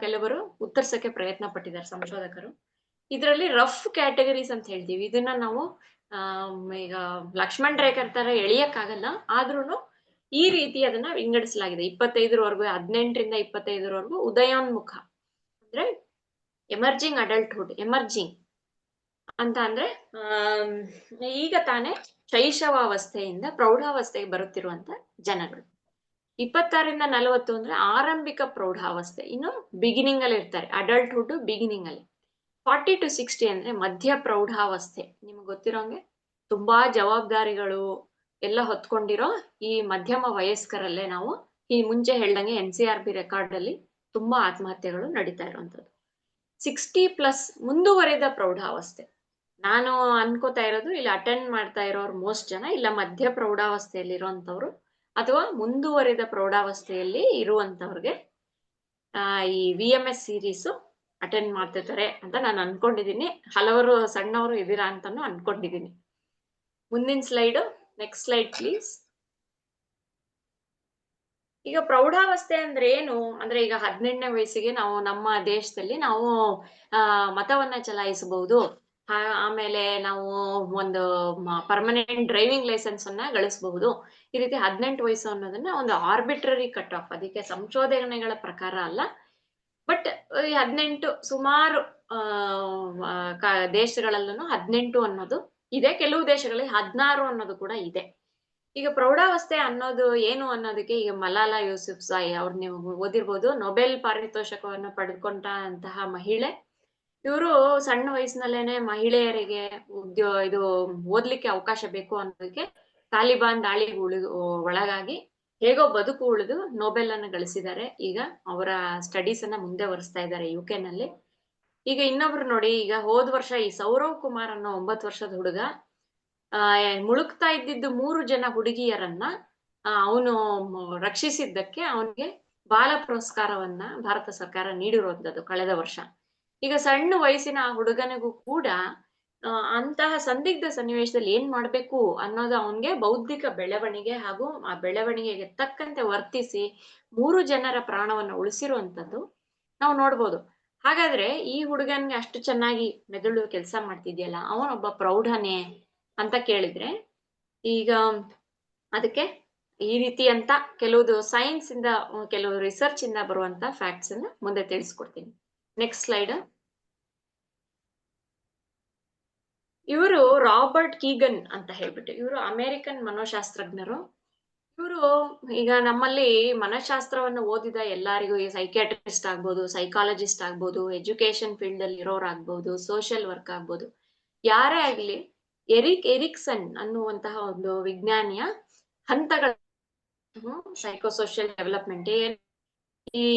ಕೆಲವರು ಉತ್ತರಿಸಕ್ಕೆ ಪ್ರಯತ್ನ ಪಟ್ಟಿದ್ದಾರೆ ಸಂಶೋಧಕರು. ಇದರಲ್ಲಿ ರಫ್ ಕ್ಯಾಟಗರೀಸ್ ಅಂತ ಹೇಳ್ತೀವಿ. ಇದನ್ನ ನಾವು ಈಗ ಲಕ್ಷ್ಮಣ್ ರೇಖರ್ ತರ ಎಳಿಯಕ್ಕಾಗಲ್ಲ, ಆದ್ರೂನು ಈ ರೀತಿ ಅದನ್ನ ವಿಂಗಡಿಸಲಾಗಿದೆ. 25ರವರೆಗೂ, 18ರಿಂದ 25ರವರೆಗೂ ಉದಯೋನ್ಮುಖ ಅಂದ್ರೆ ಎಮರ್ಜಿಂಗ್ ಅಡಲ್ಟ್ಹುಡ್. ಎಮರ್ಜಿಂಗ್ ಅಂತ ಅಂದ್ರೆ ಈಗ ತಾನೇ ಶೈಶವಾವಸ್ಥೆಯಿಂದ ಪ್ರೌಢಾವಸ್ಥೆಗೆ ಬರುತ್ತಿರುವಂತ ಜನಗಳು. 26ರಿಂದ 40 ಅಂದ್ರೆ ಆರಂಭಿಕ ಪ್ರೌಢಾವಸ್ಥೆ, ಇನ್ನು ಬಿಗಿನಿಂಗ್ ಅಲ್ಲಿ ಇರ್ತಾರೆ, ಅಡಲ್ಟ್ಹುಡ್ ಬಿಗಿನಿಂಗ್ ಅಲ್ಲಿ. 40 to 60 ಅಂದ್ರೆ ಮಧ್ಯ ಪ್ರೌಢಾವಸ್ಥೆ. ನಿಮ್ಗೆ ಗೊತ್ತಿರೋಂಗೆ ತುಂಬಾ ಜವಾಬ್ದಾರಿಗಳು ಎಲ್ಲ ಹೊತ್ಕೊಂಡಿರೋ ಈ ಮಧ್ಯಮ ವಯಸ್ಕರಲ್ಲೇ ನಾವು ಈ ಮುಂಚೆ ಹೇಳ್ದಂಗೆ NCRB ರೆಕಾರ್ಡ್ ಅಲ್ಲಿ ತುಂಬಾ ಆತ್ಮಹತ್ಯೆಗಳು ನಡೀತಾ ಇರುವಂತದ್ದು. 60+ ಮುಂದುವರೆದ ಪ್ರೌಢಾವಸ್ಥೆ. ನಾನು ಅನ್ಕೋತಾ ಇರೋದು ಇಲ್ಲಿ ಅಟೆಂಡ್ ಮಾಡ್ತಾ ಇರೋರು ಮೋಸ್ಟ್ ಜನ ಇಲ್ಲ ಮಧ್ಯ ಪ್ರೌಢಾವಸ್ಥೆಯಲ್ಲಿ ಇರುವಂತವ್ರು ಅಥವಾ ಮುಂದುವರೆದ ಪ್ರೌಢಾವಸ್ಥೆಯಲ್ಲಿ ಇರುವಂತವ್ರಿಗೆ ಈ VMS ಸೀರೀಸ್ ಅಟೆಂಡ್ ಮಾಡ್ತಿರ್ತಾರೆ ಅಂತ ನಾನು ಅನ್ಕೊಂಡಿದೀನಿ. ಹಲವರು ಸಣ್ಣವರು ಇದೀರಾ ಅಂತಾನು ಅನ್ಕೊಂಡಿದೀನಿ. ಮುಂದಿನ ಸ್ಲೈಡ್, ನೆಕ್ಸ್ಟ್ ಸ್ಲೈಡ್ ಪ್ಲೀಸ್. ಈಗ ಪ್ರೌಢಾವಸ್ಥೆ ಅಂದ್ರೆ ಏನು ಅಂದ್ರೆ, ಈಗ 18ನೇ ವಯಸ್ಸಿಗೆ ನಾವು ನಮ್ಮ ದೇಶದಲ್ಲಿ ನಾವು ಮತವನ್ನ ಚಲಾಯಿಸಬಹುದು. ಆಮೇಲೆ ನಾವು ಒಂದು ಪರ್ಮನೆಂಟ್ ಡ್ರೈವಿಂಗ್ ಲೈಸೆನ್ಸ್ ಅನ್ನ ಗಳಿಸಬಹುದು. ಈ ರೀತಿ 18 ವಯಸ್ಸು ಅನ್ನೋದನ್ನ ಒಂದು ಆರ್ಬಿಟ್ರರಿ ಕಟ್ ಆಫ್, ಅದಕ್ಕೆ ಸಂಶೋಧನೆಗಳ ಪ್ರಕಾರ ಅಲ್ಲ, ಬಟ್ 18 ಸುಮಾರು ದೇಶಗಳಲ್ಲೂ 18 ಅನ್ನೋದು ಇದೆ. ಕೆಲವು ದೇಶಗಳಲ್ಲಿ 16 ಅನ್ನೋದು ಕೂಡ ಇದೆ. ಈಗ ಪ್ರೌಢಾವಸ್ಥೆ ಅನ್ನೋದು ಏನು ಅನ್ನೋದಕ್ಕೆ ಈಗ ಮಲಾಲಾ ಯೂಸುಫ್ಜಾಯಿ ಅವ್ರು ನೀವು ಓದಿರ್ಬೋದು, ನೊಬೆಲ್ ಪಾರಿತೋಷಕವನ್ನು ಪಡೆದುಕೊಂಡಂತಹ ಮಹಿಳೆ. ಇವರು ಸಣ್ಣ ವಯಸ್ಸಿನಲ್ಲೇನೆ ಮಹಿಳೆಯರಿಗೆ ಇದು ಓದ್ಲಿಕ್ಕೆ ಅವಕಾಶ ಬೇಕು ಅನ್ನೋದಕ್ಕೆ ತಾಲಿಬಾನ್ ದಾಳಿಗೆ ಒಳಗಾಗಿ ಹೇಗೋ ಬದುಕು ಉಳಿದು ನೊಬೆಲ್ ಅನ್ನು ಗಳಿಸಿದ್ದಾರೆ. ಈಗ ಅವರ ಸ್ಟಡೀಸ್ ಅನ್ನ ಮುಂದೆ ವರಿಸ್ತಾ ಇದ್ದಾರೆ UK ನಲ್ಲಿ. ಈಗ ಇನ್ನೊಬ್ರು ನೋಡಿ, ಈಗ ಹೋದ ವರ್ಷ ಈ ಸೌರವ್ ಕುಮಾರ್ ಅನ್ನೋ 9 ವರ್ಷದ ಹುಡುಗ ಮುಳುಗ್ತಾ ಇದ್ದಿದ್ದು 3 ಜನ ಹುಡುಗಿಯರನ್ನ ಅವನು ರಕ್ಷಿಸಿದ್ದಕ್ಕೆ ಅವನಿಗೆ ಬಾಲ ಪುರಸ್ಕಾರವನ್ನ ಭಾರತ ಸರ್ಕಾರ ನೀಡಿರುವಂತದ್ದು ಕಳೆದ ವರ್ಷ. ಈಗ ಸಣ್ಣ ವಯಸ್ಸಿನ ಆ ಹುಡುಗನಿಗೂ ಕೂಡ ಅಂತಹ ಸಂದಿಗ್ಧ ಸನ್ನಿವೇಶದಲ್ಲಿ ಏನ್ ಮಾಡ್ಬೇಕು ಅನ್ನೋದು ಅವನ್ಗೆ ಬೌದ್ಧಿಕ ಬೆಳವಣಿಗೆ ಹಾಗೂ ಆ ಬೆಳವಣಿಗೆಗೆ ತಕ್ಕಂತೆ ವರ್ತಿಸಿ 3 ಜನರ ಪ್ರಾಣವನ್ನ ಉಳಿಸಿರುವಂತದ್ದು ನಾವು ನೋಡ್ಬೋದು. ಹಾಗಾದ್ರೆ ಈ ಹುಡುಗನ್ಗೆ ಅಷ್ಟು ಚೆನ್ನಾಗಿ ಮೆದುಳು ಕೆಲಸ ಮಾಡ್ತಿದ್ಯಲ್ಲ, ಅವನೊಬ್ಬ ಪ್ರೌಢನೇ ಅಂತ ಕೇಳಿದ್ರೆ, ಈಗ ಅದಕ್ಕೆ ಈ ರೀತಿ ಅಂತ ಕೆಲವುದು ಸೈನ್ಸ್ ಇಂದ ಕೆಲವು ರಿಸರ್ಚ್ ಇಂದ ಬರುವಂತ ಫ್ಯಾಕ್ಟ್ಸ್ ಅನ್ನ ಮುಂದೆ ತಿಳಿಸ್ಕೊಡ್ತೀನಿ. Next slide. ಇವರು ರಾಬರ್ಟ್ ಕೀಗನ್ ಅಂತ ಹೇಳ್ಬಿಟ್ಟು, ಇವರು ಅಮೆರಿಕನ್ ಮನೋಶಾಸ್ತ್ರಜ್ಞರು. ಇವರು ಈಗ ನಮ್ಮಲ್ಲಿ ಮನಃಶಾಸ್ತ್ರವನ್ನು ಓದಿದ ಎಲ್ಲರಿಗೂ, ಈ ಸೈಕಿಯಾಟ್ರಿಸ್ಟ್ ಆಗ್ಬೋದು, ಸೈಕಾಲಜಿಸ್ಟ್ ಆಗ್ಬೋದು, ಎಜುಕೇಶನ್ ಫೀಲ್ಡ್ ಅಲ್ಲಿ ಇರೋರಾಗ್ಬೋದು, ಸೋಷಿಯಲ್ ವರ್ಕ್ ಆಗ್ಬೋದು, ಯಾರೇ ಆಗ್ಲಿ ಎರಿಕ್ಸನ್ ಅನ್ನುವಂತಹ ಒಂದು ವಿಜ್ಞಾನಿಯ ಹಂತಗಳ ಸೈಕೋಸೋಷಿಯಲ್ ಡೆವಲಪ್ಮೆಂಟ್, ಈ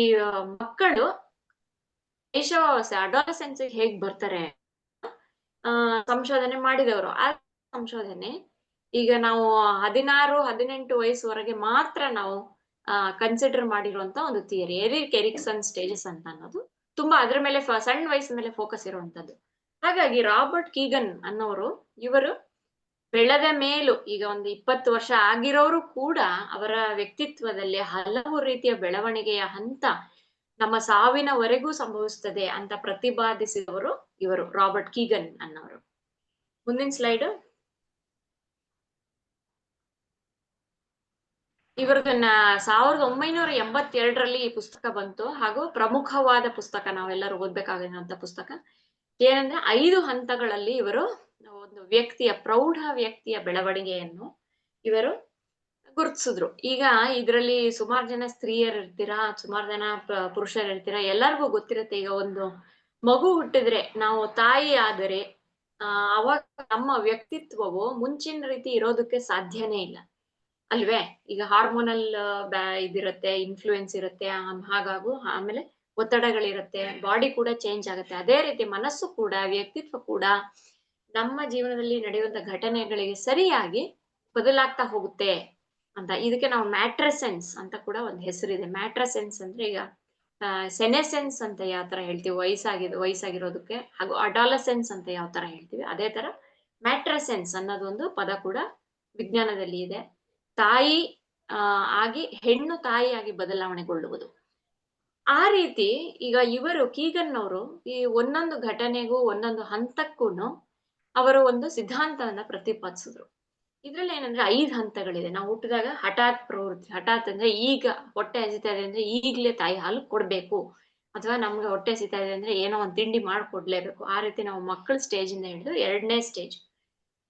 ಮಕ್ಕಳು ಶೈಶವಾವಸ್ಥೆ ಅಡಾಲಸೆನ್ಸ್ ಹೇಗ್ ಬರ್ತಾರೆ ಸಂಶೋಧನೆ ಮಾಡಿದವರು. ಆ ಸಂಶೋಧನೆ ಈಗ ನಾವು 16-18 ವಯಸ್ಸುವರೆಗೆ ಮಾತ್ರ ನಾವು ಕನ್ಸಿಡರ್ ಮಾಡಿರುವಂತ ಒಂದು ಥಿಯರಿ, ಎರಿಕ್ಸನ್ ಸ್ಟೇಜಸ್ ಅಂತ ಅನ್ನೋದು ತುಂಬಾ ಅದ್ರ ಮೇಲೆ ಸಣ್ಣ ವಯಸ್ಸಿನ ಮೇಲೆ ಫೋಕಸ್ ಇರುವಂತದ್ದು. ಹಾಗಾಗಿ ರಾಬರ್ಟ್ ಕೀಗನ್ ಅನ್ನೋರು, ಇವರು ಬೆಳೆದ ಮೇಲೂ ಈಗ ಒಂದು 20 ವರ್ಷ ಆಗಿರೋರು ಕೂಡ ಅವರ ವ್ಯಕ್ತಿತ್ವದಲ್ಲಿ ಹಲವು ರೀತಿಯ ಬೆಳವಣಿಗೆಯ ಹಂತ ನಮ್ಮ ಸಾವಿನವರೆಗೂ ಸಂಭವಿಸ್ತದೆ ಅಂತ ಪ್ರತಿಪಾದಿಸಿದವರು ಇವರು ರಾಬರ್ಟ್ ಕೀಗನ್ ಅನ್ನೋರು. ಮುಂದಿನ ಸ್ಲೈಡ್. ಇವರದನ್ನ 1982ರಲ್ಲಿ ಈ ಪುಸ್ತಕ ಬಂತು. ಹಾಗೂ ಪ್ರಮುಖವಾದ ಪುಸ್ತಕ, ನಾವೆಲ್ಲರೂ ಓದ್ಬೇಕಾಗಿರುವಂತ ಪುಸ್ತಕ. ಏನಂದ್ರೆ 5 ಹಂತಗಳಲ್ಲಿ ಇವರು ಒಂದು ವ್ಯಕ್ತಿಯ, ಪ್ರೌಢ ವ್ಯಕ್ತಿಯ ಬೆಳವಣಿಗೆಯನ್ನು ಇವರು ಗುರುತಿಸಿದ್ರು. ಈಗ ಇದರಲ್ಲಿ ಸುಮಾರು ಜನ ಸ್ತ್ರೀಯರು ಇರ್ತೀರಾ, ಸುಮಾರು ಜನ ಪುರುಷರು ಇರ್ತೀರಾ, ಎಲ್ಲರಿಗೂ ಗೊತ್ತಿರುತ್ತೆ. ಈಗ ಒಂದು ಮಗು ಹುಟ್ಟಿದ್ರೆ, ನಾವು ತಾಯಿ ಆದರೆ ಅವಾಗ ನಮ್ಮ ವ್ಯಕ್ತಿತ್ವವು ಮುಂಚಿನ ರೀತಿ ಇರೋದಕ್ಕೆ ಸಾಧ್ಯನೇ ಇಲ್ಲ ಅಲ್ವೇ? ಈಗ ಹಾರ್ಮೋನಲ್ ಇದಿರುತ್ತೆ, ಇನ್ಫ್ಲೂಯೆನ್ಸ್ ಇರುತ್ತೆ, ಹಾಗಾಗು ಆಮೇಲೆ ಒತ್ತಡಗಳಿರುತ್ತೆ, ಬಾಡಿ ಕೂಡ ಚೇಂಜ್ ಆಗುತ್ತೆ. ಅದೇ ರೀತಿ ಮನಸ್ಸು ಕೂಡ, ವ್ಯಕ್ತಿತ್ವ ಕೂಡ ನಮ್ಮ ಜೀವನದಲ್ಲಿ ನಡೆಯುವಂತ ಘಟನೆಗಳಿಗೆ ಸರಿಯಾಗಿ ಬದಲಾಗ್ತಾ ಹೋಗುತ್ತೆ ಅಂತ. ಇದಕ್ಕೆ ನಾವು ಮ್ಯಾಟ್ರಸೆನ್ಸ್ ಅಂತ ಕೂಡ ಒಂದು ಹೆಸರಿದೆ. ಮ್ಯಾಟ್ರಸೆನ್ಸ್ ಅಂದ್ರೆ ಈಗ ಸೆನೆಸೆನ್ಸ್ ಅಂತ ಯಾವ ತರ ಹೇಳ್ತೀವಿ ವಯಸ್ಸಾಗಿರೋದಕ್ಕೆ, ಹಾಗೂ ಅಡಾಲಸೆನ್ಸ್ ಅಂತ ಯಾವ ತರ ಹೇಳ್ತೀವಿ, ಅದೇ ತರ ಮ್ಯಾಟ್ರಸೆನ್ಸ್ ಅನ್ನೋದೊಂದು ಪದ ಕೂಡ ವಿಜ್ಞಾನದಲ್ಲಿ ಇದೆ. ತಾಯಿ ಆಗಿ, ಹೆಣ್ಣು ತಾಯಿಯಾಗಿ ಬದಲಾವಣೆಗೊಳ್ಳುವುದು. ಆ ರೀತಿ ಈಗ ಇವರು ಕೀಗನ್ ಅವರು ಈ ಒಂದೊಂದು ಘಟನೆಗೂ ಒಂದೊಂದು ಹಂತಕ್ಕೂ ಅವರು ಒಂದು ಸಿದ್ಧಾಂತವನ್ನ ಪ್ರತಿಪಾದಿಸಿದ್ರು. ಇದ್ರಲ್ಲಿ ಏನಂದ್ರೆ 5 ಹಂತಗಳಿದೆ. ನಾವು ಹುಟ್ಟಿದಾಗ ಹಠಾತ್ ಪ್ರವೃತ್ತಿ. ಹಠಾತ್ ಅಂದ್ರೆ ಈಗ ಹೊಟ್ಟೆ ಹಸಿತಾ ಇದೆ ಅಂದ್ರೆ ಈಗ್ಲೇ ತಾಯಿ ಹಾಲು ಕೊಡ್ಬೇಕು, ಅಥವಾ ನಮ್ಗೆ ಹೊಟ್ಟೆ ಹಸಿತಾ ಇದೆ ಅಂದ್ರೆ ಏನೋ ಒಂದು ತಿಂಡಿ ಮಾಡ್ಕೊಡ್ಲೇಬೇಕು. ಆ ರೀತಿ ನಾವು ಮಕ್ಕಳ ಸ್ಟೇಜ್ ಇಂದ ಹಿಡಿದು 2ನೇ ಸ್ಟೇಜ್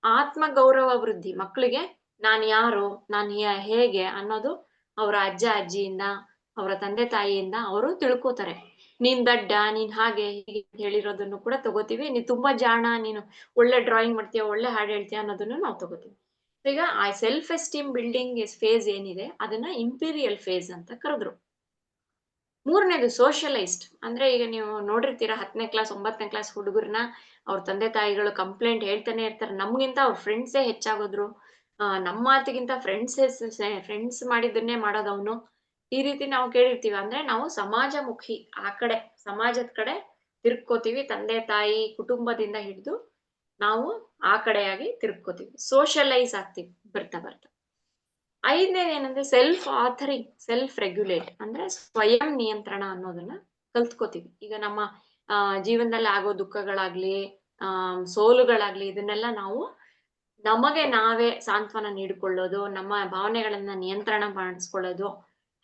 ಆತ್ಮ ಗೌರವ ವೃದ್ಧಿ. ಮಕ್ಕಳಿಗೆ ನಾನು ಯಾರು, ನಾನು ಹೇಗೆ ಅನ್ನೋದು ಅವರ ಅಜ್ಜ ಅಜ್ಜಿಯಿಂದ, ಅವರ ತಂದೆ ತಾಯಿಯಿಂದ ಅವರು ತಿಳ್ಕೊತಾರೆ. ನೀನ್ ದಡ್ಡ, ನೀನ್ ಹಾಗೆ ಹೀಗೆ ಹೇಳಿರೋದನ್ನು ಕೂಡ ತಗೋತೀವಿ. ನೀನ್ ತುಂಬಾ ಜಾಣ, ನೀನು ಒಳ್ಳೆ ಡ್ರಾಯಿಂಗ್ ಮಾಡ್ತೀಯ, ಒಳ್ಳೆ ಹಾಡು ಹೇಳ್ತೀಯ ಅನ್ನೋದನ್ನು ನಾವು ತಗೋತೀವಿ. ಈಗ ಆ ಸೆಲ್ಫ್ ಎಸ್ಟೀಮ್ ಬಿಲ್ಡಿಂಗ್ ಫೇಸ್ ಏನಿದೆ ಅದನ್ನ ಇಂಪೀರಿಯಲ್ ಫೇಸ್ ಅಂತ ಕರೆದ್ರು. 3ನೇದು ಸೋಷಿಯಲೈಸ್ಡ್. ಅಂದ್ರೆ ಈಗ ನೀವು ನೋಡಿರ್ತೀರಾ 10ನೇ ಕ್ಲಾಸ್ 9ನೇ ಕ್ಲಾಸ್ ಹುಡುಗರನ್ನ ಅವ್ರ ತಂದೆ ತಾಯಿಗಳು ಕಂಪ್ಲೇಂಟ್ ಹೇಳ್ತಾನೆ ಇರ್ತಾರೆ, ನಮ್ಗಿಂತ ಅವ್ರ ಫ್ರೆಂಡ್ಸೇ ಹೆಚ್ಚಾಗೋದ್ರು, ನಮ್ಮ ಮಾತಿಗಿಂತ ಫ್ರೆಂಡ್ಸ್ ಮಾಡಿದ್ದನ್ನೇ ಮಾಡೋದವನು, ಈ ರೀತಿ ನಾವು ಕೇಳಿರ್ತೀವಿ. ಅಂದ್ರೆ ನಾವು ಸಮಾಜಮುಖಿ, ಆ ಕಡೆ ಸಮಾಜದ ಕಡೆ ತಿರ್ಕೋತೀವಿ. ತಂದೆ ತಾಯಿ ಕುಟುಂಬದಿಂದ ಹಿಡಿದು ನಾವು ಆ ಕಡೆಯಾಗಿ ತಿರ್ಕೋತೀವಿ, ಸೋಷಿಯಲೈಸ್ ಆಗ್ತೀವಿ ಬರ್ತಾ ಬರ್ತಾ. 5ನೇದು ಏನಂದ್ರೆ ಸೆಲ್ಫ್ ಆಥರಿಂಗ್, ಸೆಲ್ಫ್ ರೆಗ್ಯುಲೇಟ್, ಅಂದ್ರೆ ಸ್ವಯಂ ನಿಯಂತ್ರಣ ಅನ್ನೋದನ್ನ ಕಲ್ತ್ಕೋತೀವಿ. ಈಗ ನಮ್ಮ ಜೀವನದಲ್ಲಿ ಆಗೋ ದುಃಖಗಳಾಗ್ಲಿ, ಸೋಲುಗಳಾಗ್ಲಿ, ಇದನ್ನೆಲ್ಲ ನಾವು ನಮಗೆ ನಾವೇ ಸಾಂತ್ವನ ನೀಡಿಕೊಳ್ಳೋದು, ನಮ್ಮ ಭಾವನೆಗಳನ್ನ ನಿಯಂತ್ರಣ ಮಾಡಿಸ್ಕೊಳ್ಳೋದು,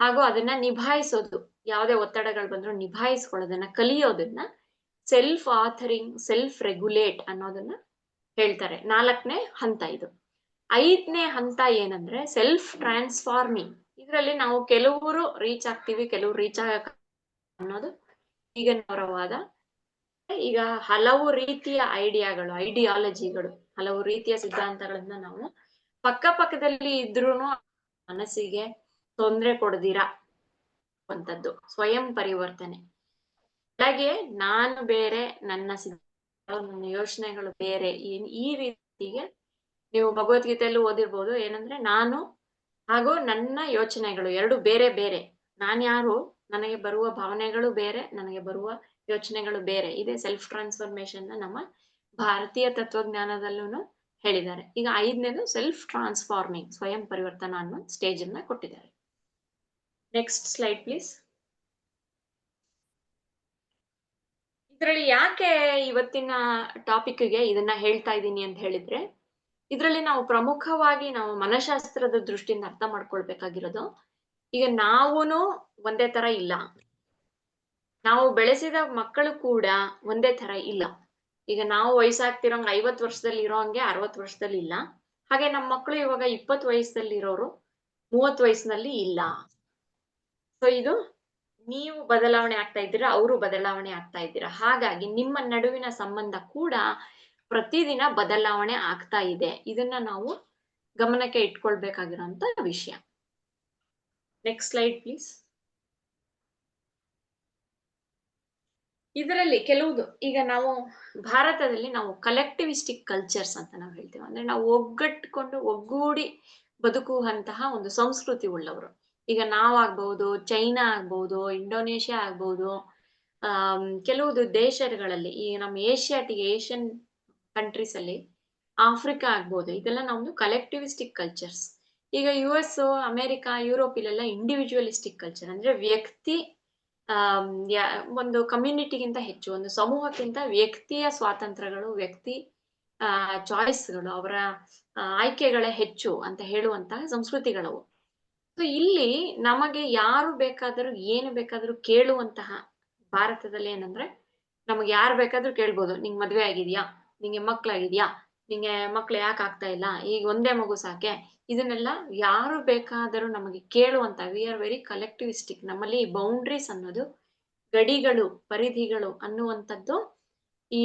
ಹಾಗೂ ಅದನ್ನ ನಿಭಾಯಿಸೋದು, ಯಾವುದೇ ಒತ್ತಡಗಳು ಬಂದ್ರು ನಿಭಾಯಿಸ್ಕೊಳ್ಳೋದನ್ನ ಕಲಿಯೋದನ್ನ ಸೆಲ್ಫ್ ಆಥರಿಂಗ್, ಸೆಲ್ಫ್ ರೆಗ್ಯುಲೇಟ್ ಅನ್ನೋದನ್ನ ಹೇಳ್ತಾರೆ. 4ನೇ ಹಂತ ಇದು. 5ನೇ ಹಂತ ಏನಂದ್ರೆ ಸೆಲ್ಫ್ ಟ್ರಾನ್ಸ್ಫಾರ್ಮಿಂಗ್. ಇದರಲ್ಲಿ ನಾವು ಕೆಲವರು ರೀಚ್ ಆಗ್ತೀವಿ, ಕೆಲವರು ರೀಚ್ ಆಗಕ್ಕೆ ಅನ್ನೋದು ಈಗಿನವರ ವಾದ. ಈಗ ಹಲವು ರೀತಿಯ ಐಡಿಯಾಲಜಿಗಳು, ಹಲವು ರೀತಿಯ ಸಿದ್ಧಾಂತಗಳನ್ನ ನಾವು ಪಕ್ಕದಲ್ಲಿ ಇದ್ರೂನು ಮನಸ್ಸಿಗೆ ತೊಂದರೆ ಕೊಡದಿರ ಅಂತದ್ದು ಸ್ವಯಂ ಪರಿವರ್ತನೆ. ಹಾಗೆ ನಾನು ಬೇರೆ, ನನ್ನ ನನ್ನ ಯೋಚನೆಗಳು ಬೇರೆ, ಈ ರೀತಿಗೆ ನೀವು ಭಗವದ್ಗೀತೆಯಲ್ಲೂ ಓದಿರ್ಬೋದು. ಏನಂದ್ರೆ ನಾನು ಹಾಗೂ ನನ್ನ ಯೋಚನೆಗಳು 2 ಬೇರೆ ಬೇರೆ. ನಾನ್ಯಾರು, ನನಗೆ ಬರುವ ಭಾವನೆಗಳು ಬೇರೆ, ನನಗೆ ಬರುವ ಯೋಚನೆಗಳು ಬೇರೆ. ಇದೇ ಸೆಲ್ಫ್ ಟ್ರಾನ್ಸ್ಫಾರ್ಮೇಶನ್ ನಮ್ಮ ಭಾರತೀಯ ತತ್ವಜ್ಞಾನದಲ್ಲೂ ಹೇಳಿದ್ದಾರೆ. ಈಗ 5ನೇದು ಸೆಲ್ಫ್ ಟ್ರಾನ್ಸ್ಫಾರ್ಮಿಂಗ್, ಸ್ವಯಂ ಪರಿವರ್ತನಾ ಅನ್ನೋ ಸ್ಟೇಜ್ ಅನ್ನ ಕೊಟ್ಟಿದ್ದಾರೆ. Next slide please. ಇದರಲ್ಲಿ ಯಾಕೆ ಇವತ್ತಿನ ಟಾಪಿಕ್ಗೆ ಇದನ್ನ ಹೇಳ್ತಾ ಇದ್ದೀನಿ ಅಂತ ಹೇಳಿದ್ರೆ, ಇದರಲ್ಲಿ ನಾವು ಪ್ರಮುಖವಾಗಿ ನಾವು ಮನಃಶಾಸ್ತ್ರದ ದೃಷ್ಟಿಯಿಂದ ಅರ್ಥ ಮಾಡ್ಕೊಳ್ಬೇಕಾಗಿರೋದು, ಈಗ ನಾವೂನು ಒಂದೇ ತರ ಇಲ್ಲ, ನಾವು ಬೆಳೆಸಿದ ಮಕ್ಕಳು ಕೂಡ ಒಂದೇ ತರ ಇಲ್ಲ. ಈಗ ನಾವು ವಯಸ್ಸಾಗ್ತಿರೋಂಗೆ 50 ವರ್ಷದಲ್ಲಿ ಇರೋಂಗೆ 60 ವರ್ಷದಲ್ಲಿ ಇಲ್ಲ. ಹಾಗೆ ನಮ್ಮ ಮಕ್ಕಳು ಇವಾಗ 20 ವಯಸ್ಸಲ್ಲಿ ಇರೋರು 30 ವಯಸ್ಸಿನಲ್ಲಿ ಇಲ್ಲ. ಸೊ ಇದು ನೀವು ಬದಲಾವಣೆ ಆಗ್ತಾ ಇದ್ದೀರಾ, ಅವರು ಬದಲಾವಣೆ ಆಗ್ತಾ ಇದ್ದೀರಾ. ಹಾಗಾಗಿ ನಿಮ್ಮ ನಡುವಿನ ಸಂಬಂಧ ಕೂಡ ಪ್ರತಿದಿನ ಬದಲಾವಣೆ ಆಗ್ತಾ ಇದೆ. ಇದನ್ನ ನಾವು ಗಮನಕ್ಕೆ ಇಟ್ಕೊಳ್ಬೇಕಾಗಿರೋಂತ ವಿಷಯ. Next slide please. ಇದರಲ್ಲಿ ಕೆಲವುದು, ಈಗ ನಾವು ಭಾರತದಲ್ಲಿ ನಾವು ಕಲೆಕ್ಟಿವಿಸ್ಟಿಕ್ ಕಲ್ಚರ್ಸ್ ಅಂತ ನಾವು ಹೇಳ್ತೀವಿ. ಅಂದ್ರೆ ನಾವು ಒಗ್ಗೂಡಿ ಬದುಕುವಂತಹ ಒಂದು ಸಂಸ್ಕೃತಿ ಉಳ್ಳವರು. ಈಗ ನಾವಾಗ್ಬಹುದು, ಚೈನಾ ಆಗ್ಬಹುದು, ಇಂಡೋನೇಷ್ಯಾ ಆಗ್ಬಹುದು, ಕೆಲವು ದೇಶಗಳಲ್ಲಿ, ಈ ನಮ್ಮ ಏಷ್ಯನ್ ಕಂಟ್ರೀಸ್ ಅಲ್ಲಿ, ಆಫ್ರಿಕಾ ಆಗ್ಬಹುದು, ಇದೆಲ್ಲ ನಮ್ದು ಕಲೆಕ್ಟಿವಿಸ್ಟಿಕ್ ಕಲ್ಚರ್ಸ್. ಈಗ US, ಅಮೆರಿಕಾ, ಯುರೋಪ್ ಇಲ್ಲೆಲ್ಲ ಇಂಡಿವಿಜುವಲಿಸ್ಟಿಕ್ ಕಲ್ಚರ್. ಅಂದ್ರೆ ವ್ಯಕ್ತಿ ಒಂದು ಕಮ್ಯುನಿಟಿಗಿಂತ ಹೆಚ್ಚು, ಒಂದು ಸಮೂಹಕ್ಕಿಂತ ವ್ಯಕ್ತಿಯ ಸ್ವಾತಂತ್ರ್ಯಗಳು, ವ್ಯಕ್ತಿ ಚಾಯ್ಸ್ಗಳು, ಅವರ ಆಯ್ಕೆಗಳೇ ಹೆಚ್ಚು ಅಂತ ಹೇಳುವಂತಹ ಸಂಸ್ಕೃತಿಗಳವು. ಸೊ ಇಲ್ಲಿ ನಮಗೆ ಯಾರು ಬೇಕಾದರೂ ಏನು ಬೇಕಾದರೂ ಕೇಳುವಂತಹ ಭಾರತದಲ್ಲಿ ಏನಂದ್ರೆ ನಮಗೆ ಯಾರು ಬೇಕಾದ್ರೂ ಕೇಳ್ಬೋದು. ನಿಂಗೆ ಮದ್ವೆ ಆಗಿದ್ಯಾ, ನಿಂಗೆ ಮಕ್ಳಾಗಿದ್ಯಾ, ನಿಂಗೆ ಮಕ್ಳು ಯಾಕೆ ಆಗ್ತಾ ಇಲ್ಲ, ಈಗ ಒಂದೇ ಮಗು ಸಾಕೆ, ಇದನ್ನೆಲ್ಲ ಯಾರು ಬೇಕಾದರೂ ನಮಗೆ ಕೇಳುವಂತ. We are very collectivistic. ನಮ್ಮಲ್ಲಿ ಬೌಂಡ್ರೀಸ್ ಅನ್ನೋದು, ಗಡಿಗಳು, ಪರಿಧಿಗಳು ಅನ್ನುವಂಥದ್ದು ಈ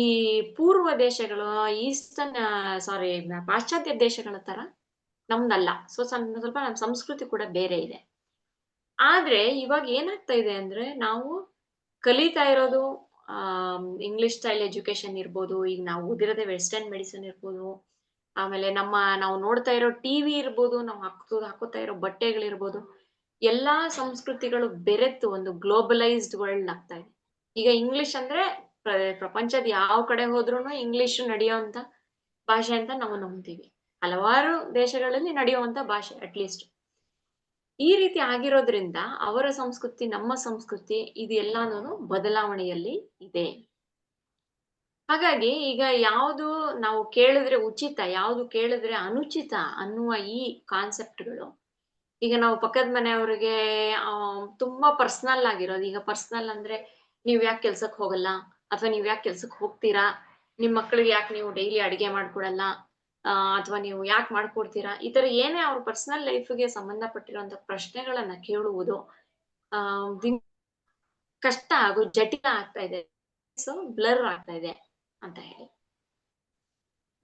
ಪೂರ್ವ ದೇಶಗಳು, ಈಸ್ಟರ್ನ್ ಪಾಶ್ಚಾತ್ಯ ದೇಶಗಳ ತರ ನಮ್ದಲ್ಲ. ಸ್ವಲ್ಪ ನಮ್ಮ ಸಂಸ್ಕೃತಿ ಕೂಡ ಬೇರೆ ಇದೆ. ಆದ್ರೆ ಇವಾಗ ಏನಾಗ್ತಾ ಇದೆ ಅಂದ್ರೆ ನಾವು ಕಲಿತಾ ಇರೋದು ಇಂಗ್ಲಿಷ್ ಸ್ಟೈಲ್ ಎಜುಕೇಶನ್ ಇರ್ಬೋದು, ಈಗ ನಾವು ಓದಿರೋದೇ ವೆಸ್ಟರ್ನ್ ಮೆಡಿಸಿನ್ ಇರ್ಬೋದು, ಆಮೇಲೆ ನಾವು ನೋಡ್ತಾ ಇರೋ ಟಿವಿ ಇರ್ಬೋದು, ನಾವು ಹಾಕೋತಾ ಇರೋ ಬಟ್ಟೆಗಳಿರ್ಬೋದು, ಎಲ್ಲಾ ಸಂಸ್ಕೃತಿಗಳು ಬೆರೆತು ಒಂದು ಗ್ಲೋಬಲೈಸ್ಡ್ ವರ್ಲ್ಡ್ ಆಗ್ತಾ ಇದೆ. ಈಗ ಇಂಗ್ಲಿಷ್ ಅಂದ್ರೆ ಪ್ರಪಂಚದ ಯಾವ ಕಡೆ ಹೋದ್ರೂನು ಇಂಗ್ಲಿಷ್ ನಡೆಯುವಂತ ಭಾಷೆ ಅಂತ ನಾವು ನಂಬ್ತೀವಿ. ಹಲವಾರು ದೇಶಗಳಲ್ಲಿ ನಡೆಯುವಂತ ಭಾಷೆ ಅಟ್ಲೀಸ್ಟ್. ಈ ರೀತಿ ಆಗಿರೋದ್ರಿಂದ ಅವರ ಸಂಸ್ಕೃತಿ, ನಮ್ಮ ಸಂಸ್ಕೃತಿ, ಇದು ಎಲ್ಲಾನು ಬದಲಾವಣೆಯಲ್ಲಿ ಇದೆ. ಹಾಗಾಗಿ ಈಗ ಯಾವುದು ನಾವು ಕೇಳಿದ್ರೆ ಉಚಿತ, ಯಾವುದು ಕೇಳಿದ್ರೆ ಅನುಚಿತ ಅನ್ನುವ ಈ ಕಾನ್ಸೆಪ್ಟ್ಗಳು, ಈಗ ನಾವು ಪಕ್ಕದ ಮನೆಯವ್ರಿಗೆ ತುಂಬಾ ಪರ್ಸನಲ್ ಆಗಿರೋದು. ಈಗ ಪರ್ಸನಲ್ ಅಂದ್ರೆ ನೀವ್ ಯಾಕೆ ಕೆಲ್ಸಕ್ಕೆ ಹೋಗಲ್ಲ, ಅಥವಾ ನೀವ್ ಯಾಕೆ ಕೆಲ್ಸಕ್ಕೆ ಹೋಗ್ತೀರಾ, ನಿಮ್ ಮಕ್ಳಿಗೆ ಯಾಕೆ ನೀವು ಡೈಲಿ ಅಡಿಗೆ ಮಾಡ್ಕೊಡಲ್ಲ, ಅಥವಾ ನೀವು ಯಾಕೆ ಮಾಡ್ಕೊಡ್ತೀರಾ, ಈ ತರ ಏನೇ ಅವ್ರ ಪರ್ಸನಲ್ ಲೈಫ್ಗೆ ಸಂಬಂಧಪಟ್ಟಿರುವಂತ ಪ್ರಶ್ನೆಗಳನ್ನ ಕೇಳುವುದು ಕಷ್ಟ ಹಾಗೂ ಜಟಿಲ ಆಗ್ತಾ ಇದೆ, ಬ್ಲರ್ ಆಗ್ತಾ ಇದೆ ಅಂತ ಹೇಳಿ.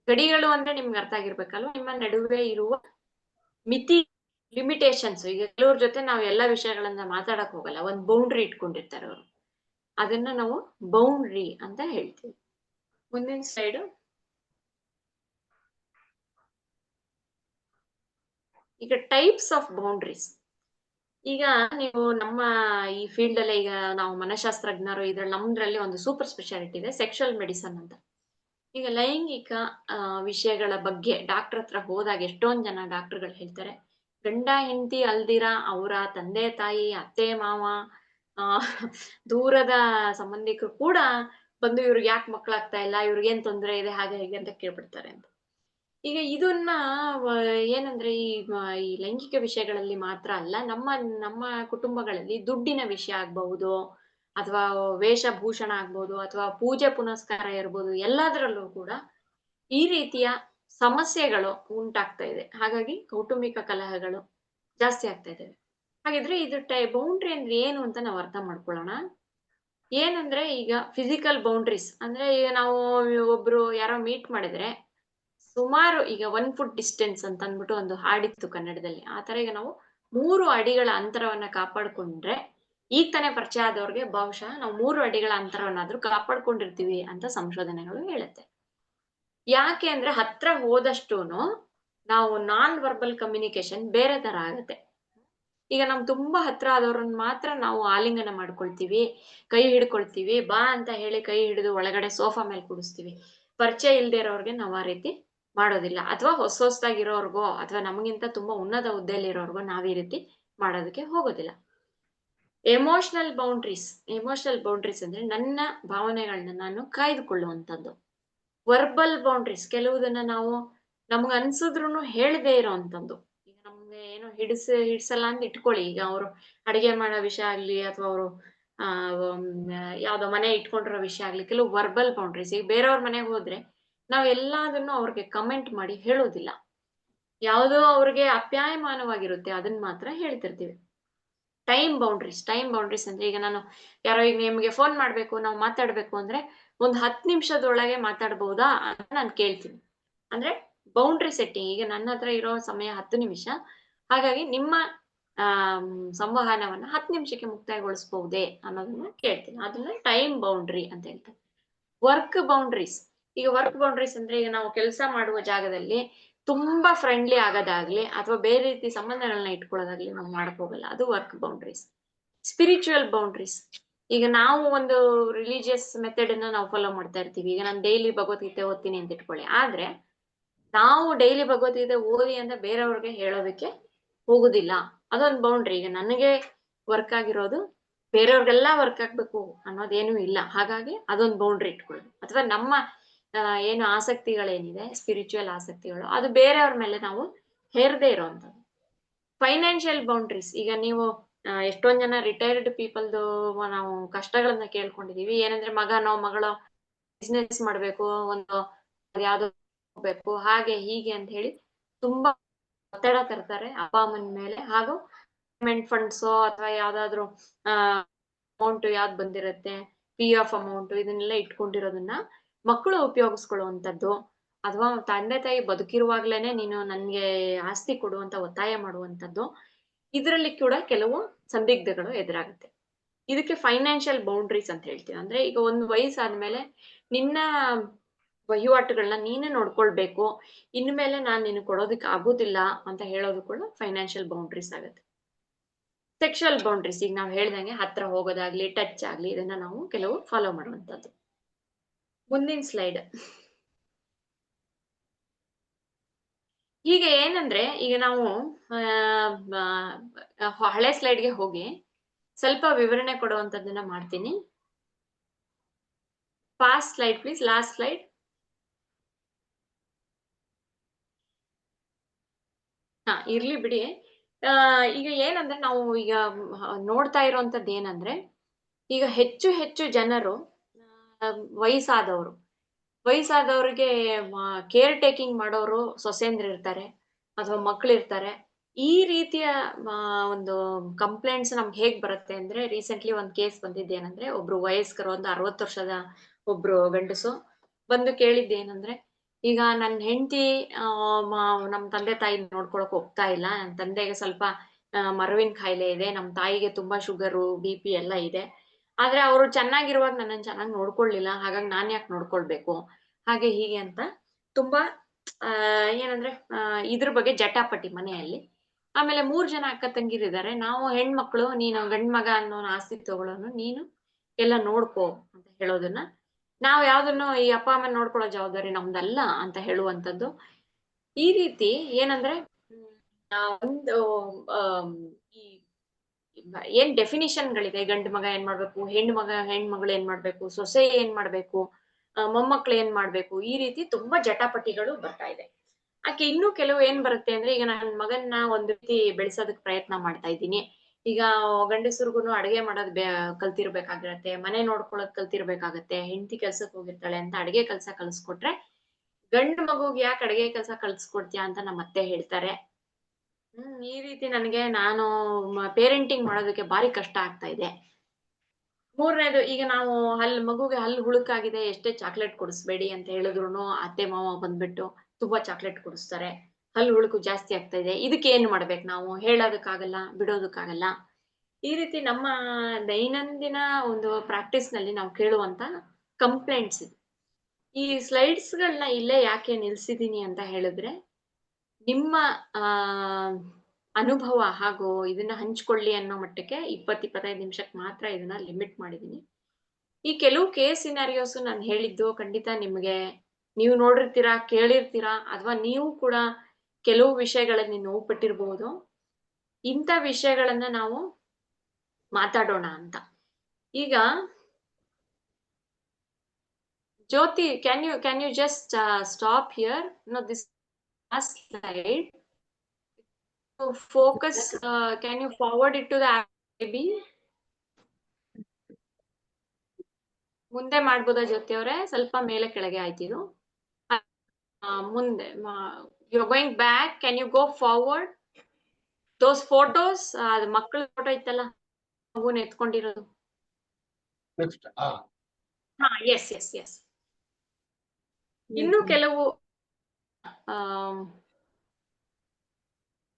ಗಡಿಗಳು ಅಂದ್ರೆ ನಿಮ್ಗೆ ಅರ್ಥ ಆಗಿರ್ಬೇಕಲ್ವ, ನಿಮ್ಮ ನಡುವೆ ಇರುವ ಮಿತಿ, ಲಿಮಿಟೇಷನ್ಸ್. ಈಗ ಕೆಲವ್ರ ಜೊತೆ ನಾವು ಎಲ್ಲಾ ವಿಷಯಗಳನ್ನ ಮಾತಾಡಕ್ ಹೋಗಲ್ಲ, ಒಂದ್ ಬೌಂಡ್ರಿ ಇಟ್ಕೊಂಡಿರ್ತಾರೆ ಅವರು, ಅದನ್ನ ನಾವು ಬೌಂಡ್ರಿ ಅಂತ ಹೇಳ್ತೀವಿ. ಮುಂದಿನ ಸೈಡ್. ಈಗ ಟೈಪ್ಸ್ ಆಫ್ ಬೌಂಡ್ರೀಸ್. ಈಗ ನೀವು ನಮ್ಮ ಈ ಫೀಲ್ಡ್ ಅಲ್ಲೇ, ಈಗ ನಾವು ಮನಃಶಾಸ್ತ್ರಜ್ಞರು, ಇದ್ರಲ್ಲಿ ನಮ್ದ್ರಲ್ಲಿ ಒಂದು ಸೂಪರ್ ಸ್ಪೆಷಾಲಿಟಿ ಇದೆ, ಸೆಕ್ಷುವಲ್ ಮೆಡಿಸನ್ ಅಂತ. ಈಗ ಲೈಂಗಿಕ ವಿಷಯಗಳ ಬಗ್ಗೆ ಡಾಕ್ಟರ್ ಹತ್ರ ಹೋದಾಗ ಎಷ್ಟೊಂದ್ ಜನ ಡಾಕ್ಟರ್ಗಳು ಹೇಳ್ತಾರೆ, ಗಂಡ ಹೆಂಡತಿ ಅಲ್ದಿರ ಅವರ ತಂದೆ ತಾಯಿ, ಅತ್ತೆ ಮಾವ, ದೂರದ ಸಂಬಂಧಿಕರು ಕೂಡ ಬಂದು ಇವ್ರಿಗೆ ಯಾಕೆ ಮಕ್ಕಳಾಗ್ತಾ ಇಲ್ಲ, ಇವ್ರಿಗೇನ್ ತೊಂದರೆ ಇದೆ, ಹಾಗೆ ಹೇಗೆ ಅಂತ ಕೇಳ್ಬಿಡ್ತಾರೆ ಅಂತ. ಈಗ ಇದನ್ನ ಏನಂದ್ರೆ ಈ ಲೈಂಗಿಕ ವಿಷಯಗಳಲ್ಲಿ ಮಾತ್ರ ಅಲ್ಲ, ನಮ್ಮ ಕುಟುಂಬಗಳಲ್ಲಿ ದುಡ್ಡಿನ ವಿಷಯ ಆಗ್ಬಹುದು, ಅಥವಾ ವೇಷಭೂಷಣ ಆಗ್ಬಹುದು, ಅಥವಾ ಪೂಜೆ ಪುನಸ್ಕಾರ ಇರ್ಬೋದು, ಎಲ್ಲದರಲ್ಲೂ ಕೂಡ ಈ ರೀತಿಯ ಸಮಸ್ಯೆಗಳು ಉಂಟಾಗ್ತಾ ಇದೆ. ಹಾಗಾಗಿ ಕೌಟುಂಬಿಕ ಕಲಹಗಳು ಜಾಸ್ತಿ ಆಗ್ತಾ ಇದ್ದಾವೆ. ಹಾಗಿದ್ರೆ ಇದು ಬೌಂಡ್ರಿ ಅಂದ್ರೆ ಏನು ಅಂತ ನಾವು ಅರ್ಥ ಮಾಡ್ಕೊಳ್ಳೋಣ. ಏನಂದ್ರೆ ಈಗ ಫಿಸಿಕಲ್ ಬೌಂಡ್ರೀಸ್ ಅಂದ್ರೆ, ಈಗ ನಾವು ಒಬ್ರು ಯಾರೋ ಮೀಟ್ ಮಾಡಿದ್ರೆ ಸುಮಾರು, ಈಗ 1 foot ಡಿಸ್ಟೆನ್ಸ್ ಅಂತ ಅಂದ್ಬಿಟ್ಟು ಒಂದು ಹಾಡಿತ್ತು ಕನ್ನಡದಲ್ಲಿ, ಆ ತರ ಈಗ ನಾವು 3 ಅಡಿಗಳ ಅಂತರವನ್ನ ಕಾಪಾಡ್ಕೊಂಡ್ರೆ, ಈಗ ತಾನೇ ಪರಿಚಯ ಆದವ್ರಿಗೆ ಬಹುಶಃ ನಾವು 3 ಅಡಿಗಳ ಅಂತರವನ್ನಾದ್ರೂ ಕಾಪಾಡ್ಕೊಂಡಿರ್ತೀವಿ ಅಂತ ಸಂಶೋಧನೆಗಳು ಹೇಳುತ್ತೆ. ಯಾಕೆ ಅಂದ್ರೆ ಹತ್ರ ಹೋದಷ್ಟೂನು ನಾವು ನಾನ್ ವರ್ಬಲ್ ಕಮ್ಯುನಿಕೇಶನ್ ಬೇರೆ ತರ ಆಗುತ್ತೆ. ಈಗ ನಮ್ ತುಂಬಾ ಹತ್ರ ಆದವ್ರನ್ನ ಮಾತ್ರ ನಾವು ಆಲಿಂಗನ ಮಾಡ್ಕೊಳ್ತೀವಿ, ಕೈ ಹಿಡ್ಕೊಳ್ತೀವಿ, ಬಾ ಅಂತ ಹೇಳಿ ಕೈ ಹಿಡಿದು ಒಳಗಡೆ ಸೋಫಾ ಮೇಲೆ ಕೂಡಿಸ್ತೀವಿ. ಪರಿಚಯ ಇಲ್ದೇ ಇರೋರ್ಗೆ ನಾವು ಆ ರೀತಿ ಮಾಡೋದಿಲ್ಲ, ಅಥವಾ ಹೊಸದಾಗಿರೋರ್ಗೋ ಅಥವಾ ನಮಗಿಂತ ತುಂಬಾ ಉನ್ನತ ಹುದ್ದೆಯಲ್ಲಿರೋರ್ಗೋ ನಾವ್ ಈ ರೀತಿ ಮಾಡೋದಕ್ಕೆ ಹೋಗೋದಿಲ್ಲ. ಎಮೋಷನಲ್ ಬೌಂಡ್ರೀಸ್ ಅಂದ್ರೆ ನನ್ನ ಭಾವನೆಗಳನ್ನ ನಾನು ಕಾಯ್ದುಕೊಳ್ಳುವಂಥದ್ದು. ವರ್ಬಲ್ ಬೌಂಡ್ರೀಸ್ ಕೆಲವುದನ್ನ ನಾವು ನಮ್ಗೆ ಅನ್ಸಿದ್ರು ಹೇಳದೇ ಇರೋವಂಥದ್ದು. ಈಗ ನಮ್ಗೆ ಏನೋ ಹಿಡ್ಸಲ್ಲ ಅಂತ ಇಟ್ಕೊಳ್ಳಿ, ಈಗ ಅವರು ಅಡಿಗೆ ಮಾಡೋ ವಿಷಯ ಆಗ್ಲಿ, ಅಥವಾ ಅವರು ಯಾವ್ದೋ ಮನೆ ಇಟ್ಕೊಂಡಿರೋ ವಿಷಯ ಆಗ್ಲಿ, ಕೆಲವು ವರ್ಬಲ್ ಬೌಂಡ್ರೀಸ್. ಈಗ ಬೇರೆಯವ್ರ ಮನೆಗೆ ಹೋದ್ರೆ ನಾವ್ ಎಲ್ಲದನ್ನು ಅವ್ರಿಗೆ ಕಮೆಂಟ್ ಮಾಡಿ ಹೇಳೋದಿಲ್ಲ, ಯಾವುದೋ ಅವ್ರಿಗೆ ಅಪ್ಯಾಯಮಾನವಾಗಿರುತ್ತೆ ಅದನ್ನ ಮಾತ್ರ ಹೇಳ್ತಿರ್ತೀವಿ. ಟೈಮ್ ಬೌಂಡ್ರೀಸ್ ಅಂದ್ರೆ, ಈಗ ನಾನು ಯಾರೋ ಈಗ ನಿಮ್ಗೆ ಫೋನ್ ಮಾಡ್ಬೇಕು, ನಾವು ಮಾತಾಡ್ಬೇಕು ಅಂದ್ರೆ ಒಂದ್ 10 ನಿಮಿಷದೊಳಗೆ ಮಾತಾಡ್ಬಹುದಾ ಅಂತ ನಾನು ಕೇಳ್ತೀನಿ. ಅಂದ್ರೆ ಬೌಂಡ್ರಿ ಸೆಟ್ಟಿಂಗ್. ಈಗ ನನ್ನ ಹತ್ರ ಇರೋ ಸಮಯ 10 ನಿಮಿಷ, ಹಾಗಾಗಿ ನಿಮ್ಮ ಸಂವಹನವನ್ನ 10 ನಿಮಿಷಕ್ಕೆ ಮುಕ್ತಾಯಗೊಳಿಸಬಹುದೇ ಅನ್ನೋದನ್ನ ಕೇಳ್ತೀನಿ. ಅದನ್ನ ಟೈಮ್ ಬೌಂಡ್ರಿ ಅಂತ ಹೇಳ್ತಾರೆ. ವರ್ಕ್ ಬೌಂಡ್ರೀಸ್ ಅಂದ್ರೆ, ಈಗ ನಾವು ಕೆಲಸ ಮಾಡುವ ಜಾಗದಲ್ಲಿ ತುಂಬಾ ಫ್ರೆಂಡ್ಲಿ ಆಗೋದಾಗ್ಲಿ, ಅಥವಾ ಬೇರೆ ರೀತಿ ಸಂಬಂಧಗಳನ್ನ ಇಟ್ಕೊಳ್ಳೋದಾಗ್ಲಿ ನಾವು ಮಾಡಕ್ ಹೋಗಲ್ಲ, ಅದು ವರ್ಕ್ ಬೌಂಡ್ರೀಸ್. ಸ್ಪಿರಿಚುವಲ್ ಬೌಂಡ್ರೀಸ್, ಈಗ ನಾವು ಒಂದು ರಿಲಿಜಿಯಸ್ ಮೆಥಡ್ ಅನ್ನ ನಾವು ಫಾಲೋ ಮಾಡ್ತಾ ಇರ್ತೀವಿ. ಈಗ ನಾನು ಡೈಲಿ ಭಗವದ್ಗೀತೆ ಓದ್ತೀನಿ ಅಂತ ಇಟ್ಕೊಳ್ಳಿ, ಆದ್ರೆ ನಾವು ಡೈಲಿ ಭಗವದ್ಗೀತೆ ಓದಿ ಅಂತ ಬೇರೆಯವ್ರಿಗೆ ಹೇಳೋದಕ್ಕೆ ಹೋಗುದಿಲ್ಲ, ಅದೊಂದು ಬೌಂಡ್ರಿ. ಈಗ ನನಗೆ ವರ್ಕ್ ಆಗಿರೋದು ಬೇರೆಯವ್ರಿಗೆಲ್ಲ ವರ್ಕ್ ಆಗ್ಬೇಕು ಅನ್ನೋದೇನು ಇಲ್ಲ, ಹಾಗಾಗಿ ಅದೊಂದು ಬೌಂಡ್ರಿ ಇಟ್ಕೊಳ್ಳಿ. ಅಥವಾ ನಮ್ಮ ಏನು ಆಸಕ್ತಿಗಳೇನಿದೆ, ಸ್ಪಿರಿಚುವಲ್ ಆಸಕ್ತಿಗಳು, ಅದು ಬೇರೆಯವ್ರ ಮೇಲೆ ನಾವು ಹೇರದೇ ಇರೋವಂಥದ್ದು. Financial boundaries. ಈಗ ನೀವು ಎಷ್ಟೊಂದ್ ಜನ ರಿಟೈರ್ಡ್ ಪೀಪಲ್ದು ನಾವು ಕಷ್ಟಗಳನ್ನ ಕೇಳ್ಕೊಂಡಿದೀವಿ. ಏನಂದ್ರೆ ಮಗನೋ ಮಗಳೋ ಬಿಸ್ನೆಸ್ ಮಾಡ್ಬೇಕು, ಒಂದು ಯಾವ್ದೋ ಹೋಗ್ಬೇಕು, ಹಾಗೆ ಹೀಗೆ ಅಂತ ಹೇಳಿ ತುಂಬಾ ಒತ್ತಡ ತರ್ತಾರೆ ಅಪ್ಪ ಅಮ್ಮನ ಮೇಲೆ. ಹಾಗೂ ಗವರ್ಮೆಂಟ್ ಫಂಡ್ಸ್ ಅಥವಾ ಯಾವ್ದಾದ್ರು ಅಮೌಂಟ್ ಯಾವ್ದು ಬಂದಿರುತ್ತೆ, PF ಅಮೌಂಟ್, ಇದನ್ನೆಲ್ಲ ಇಟ್ಕೊಂಡಿರೋದನ್ನ ಮಕ್ಕಳು ಉಪಯೋಗಿಸ್ಕೊಳ್ಳುವಂಥದ್ದು, ಅಥವಾ ತಂದೆ ತಾಯಿ ಬದುಕಿರುವಾಗ್ಲೇನೆ ನೀನು ನನ್ಗೆ ಆಸ್ತಿ ಕೊಡುವಂತ ಒತ್ತಾಯ ಮಾಡುವಂಥದ್ದು, ಇದರಲ್ಲಿ ಕೂಡ ಕೆಲವು ಸಂದಿಗ್ಧಗಳು ಎದುರಾಗುತ್ತೆ. ಇದಕ್ಕೆ ಫೈನಾನ್ಷಿಯಲ್ ಬೌಂಡ್ರೀಸ್ ಅಂತ ಹೇಳ್ತೀವಿ. ಅಂದ್ರೆ ಈಗ ಒಂದು ವಯಸ್ಸಾದ್ಮೇಲೆ ನಿನ್ನ ವಹಿವಾಟುಗಳನ್ನ ನೀನೇ ನೋಡ್ಕೊಳ್ಬೇಕು, ಇನ್ಮೇಲೆ ನಾನು ನಿನ್ ಕೊಡೋದಕ್ಕೆ ಆಗೋದಿಲ್ಲ ಅಂತ ಹೇಳೋದು ಕೂಡ ಫೈನಾನ್ಷಿಯಲ್ ಬೌಂಡ್ರೀಸ್ ಆಗುತ್ತೆ. ಸೆಕ್ಷುವಲ್ ಬೌಂಡ್ರೀಸ್, ಈಗ ನಾವು ಹೇಳ್ದಂಗೆ ಹತ್ರ ಹೋಗೋದಾಗ್ಲಿ, ಟಚ್ ಆಗ್ಲಿ, ಇದನ್ನ ನಾವು ಕೆಲವು ಫಾಲೋ ಮಾಡುವಂತದ್ದು. ಮುಂದಿನ ಸ್ಲೈಡ್. ಈಗ ಏನಂದ್ರೆ, ಈಗ ನಾವು ಹಳೆ ಸ್ಲೈಡ್ಗೆ ಹೋಗಿ ಸ್ವಲ್ಪ ವಿವರಣೆ ಕೊಡುವಂತದ್ದನ್ನ ಮಾಡ್ತೀನಿ. Past slide please, last slide. ಇರ್ಲಿ ಬಿಡಿ. ಈಗ ಏನಂದ್ರೆ ನಾವು ಈಗ ನೋಡ್ತಾ ಇರುವಂತದ್ದು ಏನಂದ್ರೆ, ಈಗ ಹೆಚ್ಚು ಹೆಚ್ಚು ಜನರು ವಯಸ್ಸಾದವ್ರಿಗೆ ಕೇರ್ ಟೇಕಿಂಗ್ ಮಾಡೋರು ಸೊಸೆಂದ್ರ ಇರ್ತಾರೆ ಅಥವಾ ಮಕ್ಳು ಇರ್ತಾರೆ. ಈ ರೀತಿಯ ಒಂದು ಕಂಪ್ಲೇಂಟ್ಸ್ ನಮ್ಗೆ ಹೇಗ್ ಬರುತ್ತೆ ಅಂದ್ರೆ, ರೀಸೆಂಟ್ಲಿ ಒಂದು ಕೇಸ್ ಬಂದಿದ್ದೇನಂದ್ರೆ, ಒಬ್ರು ವಯಸ್ಕರು, ಒಂದು 60 ವರ್ಷದ ಒಬ್ರು ಗಂಡಸು ಬಂದು ಕೇಳಿದ್ದೇನಂದ್ರೆ, ಈಗ ನನ್ನ ಹೆಂಡತಿ ನಮ್ ತಂದೆ ತಾಯಿ ನೋಡ್ಕೊಳಕ್ ಹೋಗ್ತಾ ಇಲ್ಲ, ನನ್ನ ತಂದೆಗೆ ಸ್ವಲ್ಪ ಮರವಿನ ಕಾಯಿಲೆ ಇದೆ, ನಮ್ ತಾಯಿಗೆ ತುಂಬಾ ಶುಗರು BP ಎಲ್ಲ ಇದೆ, ಆದ್ರೆ ಅವರು ಚೆನ್ನಾಗಿರುವಾಗ ನನ್ನನ್ನು ಚೆನ್ನಾಗಿ ನೋಡ್ಕೊಳ್ಳಿಲ್ಲ, ಹಾಗಾಗಿ ನಾನ್ ಯಾಕೆ ನೋಡ್ಕೊಳ್ಬೇಕು, ಹಾಗೆ ಹೀಗೆ ಅಂತ ತುಂಬಾ ಏನಂದ್ರೆ ಇದ್ರ ಬಗ್ಗೆ ಜಟಾಪಟಿ ಮನೆಯಲ್ಲಿ. ಆಮೇಲೆ 3 ಜನ ಅಕ್ಕ ತಂಗಿರಿದ್ದಾರೆ. ನಾವು ಹೆಣ್ಮಕ್ಳು, ನೀನು ಗಂಡ್ ಮಗ ಅನ್ನೋ ಆಸ್ತಿ ತಗೊಳ್ಳೋನು, ನೀನು ಎಲ್ಲ ನೋಡ್ಕೋ ಅಂತ ಹೇಳೋದನ್ನ, ನಾವು ಯಾವ್ದನ್ನು ಈ ಅಪ್ಪ ಅಮ್ಮ ನೋಡ್ಕೊಳ್ಳೋ ಜವಾಬ್ದಾರಿ ನಮ್ದಲ್ಲ ಅಂತ ಹೇಳುವಂಥದ್ದು. ಈ ರೀತಿ ಏನಂದ್ರೆ ಒಂದು ಈ ಏನ್ ಡೆಫಿನಿಷನ್ಗಳಿದೆ, ಗಂಡು ಮಗ ಏನ್ ಮಾಡ್ಬೇಕು, ಹೆಣ್ಮಗಳು ಏನ್ ಮಾಡ್ಬೇಕು, ಸೊಸೆ ಏನ್ ಮಾಡ್ಬೇಕು, ಮೊಮ್ಮಕ್ಳು ಏನ್ ಮಾಡ್ಬೇಕು, ಈ ರೀತಿ ತುಂಬಾ ಜಟಾಪಟಿಗಳು ಬರ್ತಾ ಇದೆ. ಆಕೆ ಇನ್ನೂ ಕೆಲವು ಏನ್ ಬರುತ್ತೆ ಅಂದ್ರೆ, ಈಗ ನನ್ನ ಮಗನ್ನ ಒಂದ್ ರೀತಿ ಬೆಳೆಸೋದಕ್ ಪ್ರಯತ್ನ ಮಾಡ್ತಾ ಇದ್ದೀನಿ. ಈಗ ಗಂಡಸರಿಗೂ ಅಡಿಗೆ ಮಾಡೋದ್ ಕಲ್ತಿರ್ಬೇಕಾಗಿರತ್ತೆ, ಮನೆ ನೋಡ್ಕೊಳ್ಳೋದ್ ಕಲ್ತಿರ್ಬೇಕಾಗತ್ತೆ, ಹೆಂಡತಿ ಕೆಲ್ಸಕ್ ಹೋಗಿರ್ತಾಳೆ ಅಂತ ಅಡಿಗೆ ಕೆಲ್ಸ ಕಲ್ಸ್ಕೊಟ್ರೆ, ಗಂಡು ಮಗುಗೆ ಯಾಕೆ ಅಡಿಗೆ ಕೆಲ್ಸ ಕಲ್ಸ್ಕೊಡ್ತೀಯ ಅಂತ ನಮ್ಮ ಅತ್ತೆ ಹೇಳ್ತಾರೆ. ಈ ರೀತಿ ನಾನು ಪೇರೆಂಟಿಂಗ್ ಮಾಡೋದಕ್ಕೆ ಭಾರಿ ಕಷ್ಟ ಆಗ್ತಾ ಇದೆ. 3ನೇದು, ಈಗ ನಾವು ಮಗುಗೆ ಹಲ್ಲು ಹುಳುಕಾಗಿದೆ, ಎಷ್ಟೇ ಚಾಕ್ಲೇಟ್ ಕೊಡಿಸ್ಬೇಡಿ ಅಂತ ಹೇಳಿದ್ರು ಅತ್ತೆ ಮಾವ ಬಂದ್ಬಿಟ್ಟು ತುಂಬಾ ಚಾಕ್ಲೇಟ್ ಕೊಡಿಸ್ತಾರೆ, ಹಲ್ಲು ಹುಳುಕು ಜಾಸ್ತಿ ಆಗ್ತಾ ಇದೆ, ಇದಕ್ಕೆ ಏನ್ ಮಾಡ್ಬೇಕು, ನಾವು ಹೇಳೋದಕ್ಕಾಗಲ್ಲ, ಬಿಡೋದಕ್ಕಾಗಲ್ಲ. ಈ ರೀತಿ ನಮ್ಮ ದೈನಂದಿನ ಒಂದು ಪ್ರಾಕ್ಟೀಸ್ ನಲ್ಲಿ ನಾವು ಕೇಳುವಂತ ಕಂಪ್ಲೇಂಟ್ಸ್ ಇದು. ಈ ಸ್ಲೈಡ್ಸ್ ಗಳನ್ನ ಇಲ್ಲೇ ಯಾಕೆ ನಿಲ್ಸಿದೀನಿ ಅಂತ ಹೇಳಿದ್ರೆ, ನಿಮ್ಮ ಅನುಭವ ಹಾಗೂ ಇದನ್ನ ಹಂಚ್ಕೊಳ್ಳಿ ಅನ್ನೋ ಮಟ್ಟಕ್ಕೆ 20-25 ನಿಮಿಷಕ್ಕೆ ಮಾತ್ರ ಇದನ್ನ ಲಿಮಿಟ್ ಮಾಡಿದೀನಿ. ಈ ಕೆಲವು ಕೇಸ್ ಸಿನಾರಿಯೋಸ್ ನಾನು ಹೇಳಿದ್ದು ಖಂಡಿತ ನಿಮ್ಗೆ, ನೀವು ನೋಡಿರ್ತೀರಾ, ಕೇಳಿರ್ತೀರಾ, ಅಥವಾ ನೀವು ಕೂಡ ಕೆಲವು ವಿಷಯಗಳಲ್ಲಿ ನೋವು ಪಟ್ಟಿರ್ಬಹುದು. ಇಂಥ ವಿಷಯಗಳನ್ನ ನಾವು ಮಾತಾಡೋಣ ಅಂತ. ಈಗ ಜ್ಯೋತಿ, can you just stop here? No, this last slide. To focus, can you forward it to the maybe? ಮುಂದೆ ಮಾಡ್ಬೋದಾ ಜ್ಯೋತಿ ಅವರೇ? ಸ್ವಲ್ಪ ಮೇಲೆ ಕೆಳಗೆ ಆಯ್ತಿದು. ಮುಂದೆ you're going back, can you go forward? Those photos, ಮಕ್ಕಳ ಫೋಟೋ ಇತ್ತಲ್ಲ, ಮಗುನ ಎತ್ಕೊಂಡಿರೋದು. Next. Yes. ಇನ್ನು ಕೆಲವು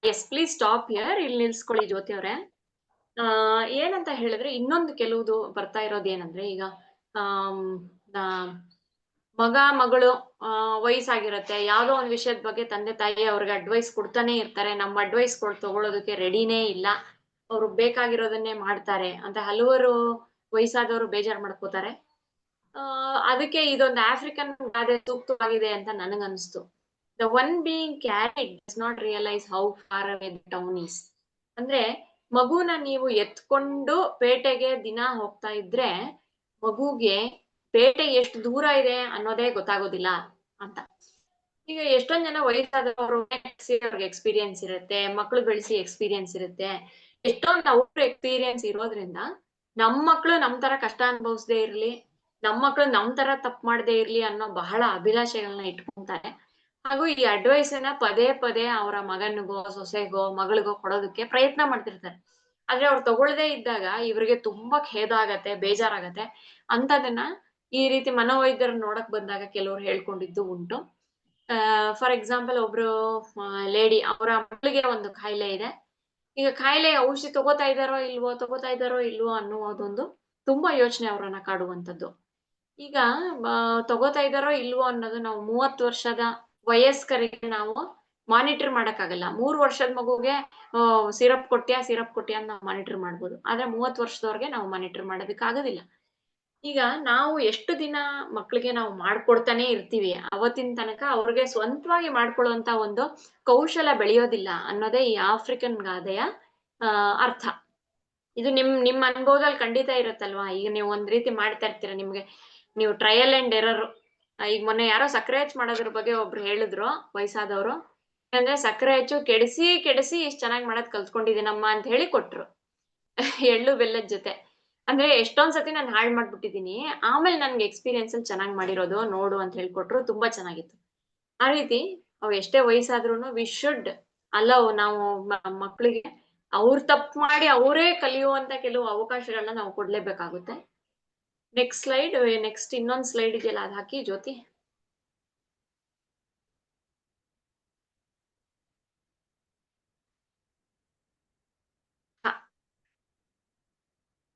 ಎಸ್, ಪ್ಲೀಸ್ ಸ್ಟಾಪ್ ಹಿಯರ್. ಇಲ್ಲಿ ನಿಲ್ಸ್ಕೊಳ್ಳಿ ಜ್ಯೋತಿ ಅವರೇ. ಏನಂತ ಹೇಳಿದ್ರೆ, ಇನ್ನೊಂದು ಕೆಲವುದು ಬರ್ತಾ ಇರೋದು ಏನಂದ್ರೆ, ಈಗ ಮಗ ಮಗಳು ವಯಸ್ಸಾಗಿರತ್ತೆ, ಯಾವ್ದೋ ಒಂದು ವಿಷಯದ ಬಗ್ಗೆ ತಂದೆ ತಾಯಿ ಅವ್ರಿಗೆ ಅಡ್ವೈಸ್ ಕೊಡ್ತಾನೆ ಇರ್ತಾರೆ, ನಮ್ಮ ಅಡ್ವೈಸ್ ತಗೊಳ್ಳೋದಕ್ಕೆ ರೆಡಿನೇ ಇಲ್ಲ, ಅವ್ರು ಬೇಕಾಗಿರೋದನ್ನೇ ಮಾಡ್ತಾರೆ ಅಂತ ಹಲವರು ವಯಸ್ಸಾದವರು ಬೇಜಾರು ಮಾಡ್ಕೋತಾರೆ. ಅದಕ್ಕೆ ಇದೊಂದು ಆಫ್ರಿಕನ್ ಗಾದೆ ಸೂಕ್ತವಾಗಿದೆ ಅಂತ ನನಗನ್ನಿಸ್ತು. The one being carried does not realize how far away the town is. ಅಂದ್ರೆ ಮಗುನ ನೀವು ಎತ್ಕೊಂಡು ಪೇಟೆಗೆ ದಿನ ಹೋಗ್ತಾ ಇದ್ರೆ, ಮಗುಗೆ ಪೇಟೆ ಎಷ್ಟು ದೂರ ಇದೆ ಅನ್ನೋದೇ ಗೊತ್ತಾಗೋದಿಲ್ಲ ಅಂತ. ಈಗ ಎಷ್ಟೊಂದ್ ಜನ ವಯಸ್ಸಾದವರು ಅವ್ರಿಗೆ ಎಕ್ಸ್ಪೀರಿಯನ್ಸ್ ಇರುತ್ತೆ, ಮಕ್ಳು ಬೆಳೆಸಿ ಎಕ್ಸ್ಪೀರಿಯನ್ಸ್ ಇರುತ್ತೆ. ಎಷ್ಟೊಂದು ಅವ್ರ ಎಕ್ಸ್ಪೀರಿಯನ್ಸ್ ಇರೋದ್ರಿಂದ ನಮ್ ಮಕ್ಳು ನಮ್ ತರ ಕಷ್ಟ ಅನುಭವಿಸದೇ ಇರ್ಲಿ, ನಮ್ ಮಕ್ಳು ನಮ್ ತರ ತಪ್ಪು ಮಾಡದೇ ಇರ್ಲಿ ಅನ್ನೋ ಬಹಳ ಅಭಿಲಾಷೆಗಳನ್ನ ಇಟ್ಕೊಂತಾರೆ. ಹಾಗೂ ಈ ಅಡ್ವೈಸ್ ನ ಪದೇ ಪದೇ ಅವರ ಮಗನಿಗೋ, ಸೊಸೆಗೋ, ಮಗಳಿಗೋ ಕೊಡೋದಕ್ಕೆ ಪ್ರಯತ್ನ ಮಾಡ್ತಿರ್ತಾರೆ. ಆದ್ರೆ ಅವ್ರು ತಗೊಳ್ದೇ ಇದ್ದಾಗ ಇವ್ರಿಗೆ ತುಂಬಾ ಖೇದ ಆಗತ್ತೆ, ಬೇಜಾರಾಗತ್ತೆ. ಅಂತದನ್ನ ಈ ರೀತಿ ಮನೋವೈದ್ಯರು ನೋಡಕ್ ಬಂದಾಗ ಕೆಲವ್ರು ಹೇಳ್ಕೊಂಡಿದ್ದು ಉಂಟು. ಫಾರ್ ಎಕ್ಸಾಂಪಲ್ ಒಬ್ರು ಲೇಡಿ, ಅವರ ಮಕ್ಕಳಿಗೆ ಒಂದು ಕಾಯಿಲೆ ಇದೆ. ಈಗ ಕಾಯಿಲೆ ಔಷಧಿ ತಗೋತಾ ಇದ್ದಾರೋ ಇಲ್ವೋ ಅನ್ನುವುದೊಂದು ತುಂಬಾ ಯೋಚನೆ ಅವರನ್ನ ಕಾಡುವಂತದ್ದು. ಈಗ ತಗೋತಾ ಇದ್ದಾರೋ ಇಲ್ವೋ ಅನ್ನೋದು ನಾವು 30 ವರ್ಷದ ವಯಸ್ಕರಿಗೆ ನಾವು ಮಾನಿಟರ್ ಮಾಡಕ್ಕಾಗಲ್ಲ. 3 ವರ್ಷದ ಮಗುಗೆ ಸಿರಪ್ ಕೊಟ್ಟ್ಯಾ ಅಂತ ನಾವು ಮಾನಿಟರ್ ಮಾಡ್ಬೋದು. ಆದ್ರೆ 30 ವರ್ಷದವ್ರಿಗೆ ನಾವು ಮಾನಿಟರ್ ಮಾಡೋದಕ್ಕೆ ಆಗೋದಿಲ್ಲ. ಈಗ ನಾವು ಎಷ್ಟು ದಿನ ಮಕ್ಳಿಗೆ ನಾವು ಮಾಡ್ಕೊಡ್ತಾನೆ ಇರ್ತೀವಿ, ಅವತ್ತಿನ ತನಕ ಅವ್ರಿಗೆ ಸ್ವಂತವಾಗಿ ಮಾಡ್ಕೊಳ್ಳುವಂತ ಒಂದು ಕೌಶಲ ಬೆಳೆಯೋದಿಲ್ಲ ಅನ್ನೋದೇ ಈ ಆಫ್ರಿಕನ್ ಗಾದೆಯ ಅರ್ಥ. ಇದು ನಿಮ್ ಅನುಭವದಲ್ಲಿ ಖಂಡಿತ ಇರುತ್ತಲ್ವಾ. ಈಗ ನೀವು ಒಂದ್ ರೀತಿ ಮಾಡ್ತಾ ಇರ್ತೀರ, ನಿಮ್ಗೆ ನೀವು ಟ್ರಯಲ್ ಅಂಡ್ ಎರರ್. ಈಗ ಮೊನ್ನೆ ಯಾರೋ ಸಕ್ಕರೆ ಹೆಚ್ಚು ಮಾಡೋದ್ರ ಬಗ್ಗೆ ಒಬ್ರು ಹೇಳಿದ್ರು, ವಯಸ್ಸಾದವರು. ಅಂದ್ರೆ ಸಕ್ಕರೆ ಹೆಚ್ಚು ಕೆಡಿಸಿ ಇಷ್ಟ್ ಚೆನ್ನಾಗಿ ಮಾಡೋದ್ ಕಲ್ತ್ಕೊಂಡಿದ್ದೀನಮ್ಮ ಅಂತ ಹೇಳಿ ಕೊಟ್ರು ಎಳ್ಳು ಬೆಲ್ಲದ ಜೊತೆ. ಅಂದ್ರೆ ಎಷ್ಟೊಂದ್ ಸತಿ ನಾನು ಹಾಳ್ ಮಾಡ್ಬಿಟ್ಟಿದೀನಿ, ಆಮೇಲೆ ನನ್ಗೆ ಎಕ್ಸ್ಪೀರಿಯನ್ಸ್ ಅಲ್ಲಿ ಚೆನ್ನಾಗಿ ಮಾಡಿರೋದು ನೋಡು ಅಂತ ಹೇಳ್ಕೊಟ್ರು. ತುಂಬಾ ಚೆನ್ನಾಗಿತ್ತು. ಆ ರೀತಿ ಅವ್ ಎಷ್ಟೇ ವಯಸ್ಸಾದ್ರೂನು ವಿ ಶುಡ್ ಅಲೌ, ನಾವು ಮಕ್ಳಿಗೆ ಅವ್ರು ತಪ್ಪು ಮಾಡಿ ಅವರೇ ಕಲಿಯುವಂತ ಕೆಲವು ಅವಕಾಶಗಳನ್ನ ನಾವು ಕೊಡ್ಲೇಬೇಕಾಗುತ್ತೆ. ನೆಕ್ಸ್ಟ್ ಇನ್ನೊಂದ್ ಸ್ಲೈಡ್ ಇದೆಯಲ್ಲ, ಅದ್ ಹಾಕಿ ಜ್ಯೋತಿ.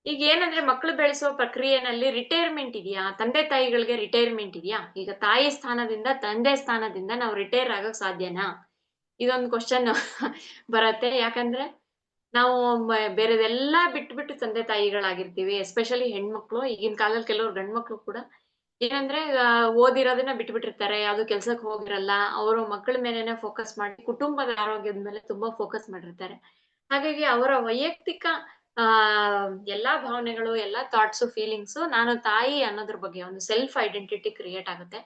ಈಗ ಏನಂದ್ರೆ ಮಕ್ಕಳು ಬೆಳೆಸುವ ಪ್ರಕ್ರಿಯೆನಲ್ಲಿ ರಿಟೈರ್ಮೆಂಟ್ ಇದೆಯಾ? ತಂದೆ ತಾಯಿಗಳಿಗೆ ರಿಟೈರ್ಮೆಂಟ್ ಇದೆಯಾ? ಈಗ ತಾಯಿ ಸ್ಥಾನದಿಂದ ತಂದೆ ಸ್ಥಾನದಿಂದ ನಾವು ರಿಟೈರ್ ಆಗಕ್ ಸಾಧ್ಯನಾ? ಇದೊಂದು ಕ್ವಶನ್ ಬರತ್ತೆ. ಯಾಕಂದ್ರೆ ನಾವು ಬೇರೆದೆಲ್ಲಾ ಬಿಟ್ಬಿಟ್ಟು ತಂದೆ ತಾಯಿಗಳಾಗಿರ್ತೀವಿ, ಎಸ್ಪೆಷಲಿ ಹೆಣ್ಮಕ್ಳು. ಈಗಿನ ಕಾಲದಲ್ಲಿ ಕೆಲವ್ರು ಗಂಡ್ಮಕ್ಳು ಕೂಡ ಏನಂದ್ರೆ ಓದಿರೋದನ್ನ ಬಿಟ್ಬಿಟ್ಟಿರ್ತಾರೆ, ಯಾವ್ದು ಕೆಲ್ಸಕ್ಕೆ ಹೋಗಿರಲ್ಲ. ಅವರು ಮಕ್ಕಳ ಮೇಲೆನೆ ಫೋಕಸ್ ಮಾಡಿ ಕುಟುಂಬದ ಆರೋಗ್ಯದ ಮೇಲೆ ತುಂಬಾ ಫೋಕಸ್ ಮಾಡಿರ್ತಾರೆ. ಹಾಗಾಗಿ ಅವರ ವೈಯಕ್ತಿಕ ಎಲ್ಲಾ ಭಾವನೆಗಳು, ಎಲ್ಲಾ ಥಾಟ್ಸು, ಫೀಲಿಂಗ್ಸು ನಾನು ತಾಯಿ ಅನ್ನೋದ್ರ ಬಗ್ಗೆ ಒಂದು ಸೆಲ್ಫ್ ಐಡೆಂಟಿಟಿ ಕ್ರಿಯೇಟ್ ಆಗುತ್ತೆ.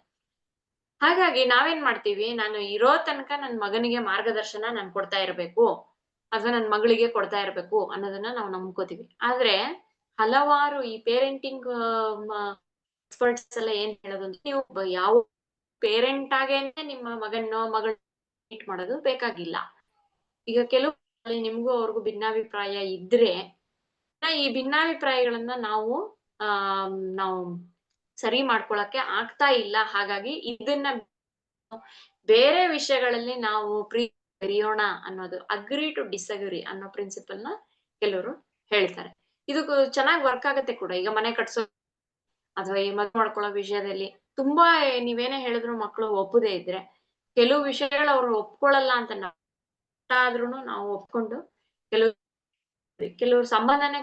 ಹಾಗಾಗಿ ನಾವೇನ್ ಮಾಡ್ತೀವಿ, ನಾನು ಇರೋ ತನಕ ನನ್ ಮಗನಿಗೆ ಮಾರ್ಗದರ್ಶನ ನಾನು ಕೊಡ್ತಾ ಇರ್ಬೇಕು, ಅಥವಾ ನನ್ ಮಗಳಿಗೆ ಕೊಡ್ತಾ ಇರ್ಬೇಕು ಅನ್ನೋದನ್ನ ನಾವು ನಂಬ್ಕೋತೀವಿ. ಆದ್ರೆ ಹಲವಾರು ಈ ಪೇರೆಂಟಿಂಗ್ ಎಕ್ಸ್ಪರ್ಟ್ಸ್ ಎಲ್ಲ ಏನ್ ಹೇಳೋದು ಅಂದ್ರೆ, ನೀವು ಯಾವ ಪೇರೆಂಟ್ ಆಗೇನೆ ನಿಮ್ಮ ಮಗನೋ ಮಗಳ ಮೀಟ್ ಮಾಡೋದು ಬೇಕಾಗಿಲ್ಲ. ಈಗ ಕೆಲವು ನಿಮ್ಗೂ ಅವ್ರಿಗೂ ಭಿನ್ನಾಭಿಪ್ರಾಯ ಇದ್ರೆ ಈ ಭಿನ್ನಾಭಿಪ್ರಾಯಗಳನ್ನ ನಾವು ಸರಿ ಮಾಡ್ಕೊಳಕ್ಕೆ ಆಗ್ತಾ ಇಲ್ಲ. ಹಾಗಾಗಿ ಇದನ್ನ ಬೇರೆ ವಿಷಯಗಳಲ್ಲಿ ನಾವು ಬೆರೆಯೋಣ ಅನ್ನೋದು, ಅಗ್ರಿ ಟು ಡಿಸ್ಅಗ್ರಿ ಅನ್ನೋ ಪ್ರಿನ್ಸಿಪಲ್ ನ ಕೆಲವರು ಹೇಳ್ತಾರೆ. ಇದು ಚೆನ್ನಾಗಿ ವರ್ಕ್ ಆಗತ್ತೆ ಕೂಡ. ಈಗ ಮನೆ ಕಟ್ಸೋ ಅಥವಾ ಈ ಮದ್ವೆ ಮಾಡ್ಕೊಳ್ಳೋ ವಿಷಯದಲ್ಲಿ ತುಂಬಾ ನೀವೇನೇ ಹೇಳಿದ್ರು ಮಕ್ಕಳು ಒಪ್ಪದೇ ಇದ್ರೆ, ಕೆಲವು ವಿಷಯಗಳು ಅವ್ರು ಒಪ್ಕೊಳ್ಳಲ್ಲ ಅಂತ ಆದ್ರೂನು ನಾವು ಒಪ್ಕೊಂಡು ಕೆಲವ್ರು ಸಂಬಂಧನೇ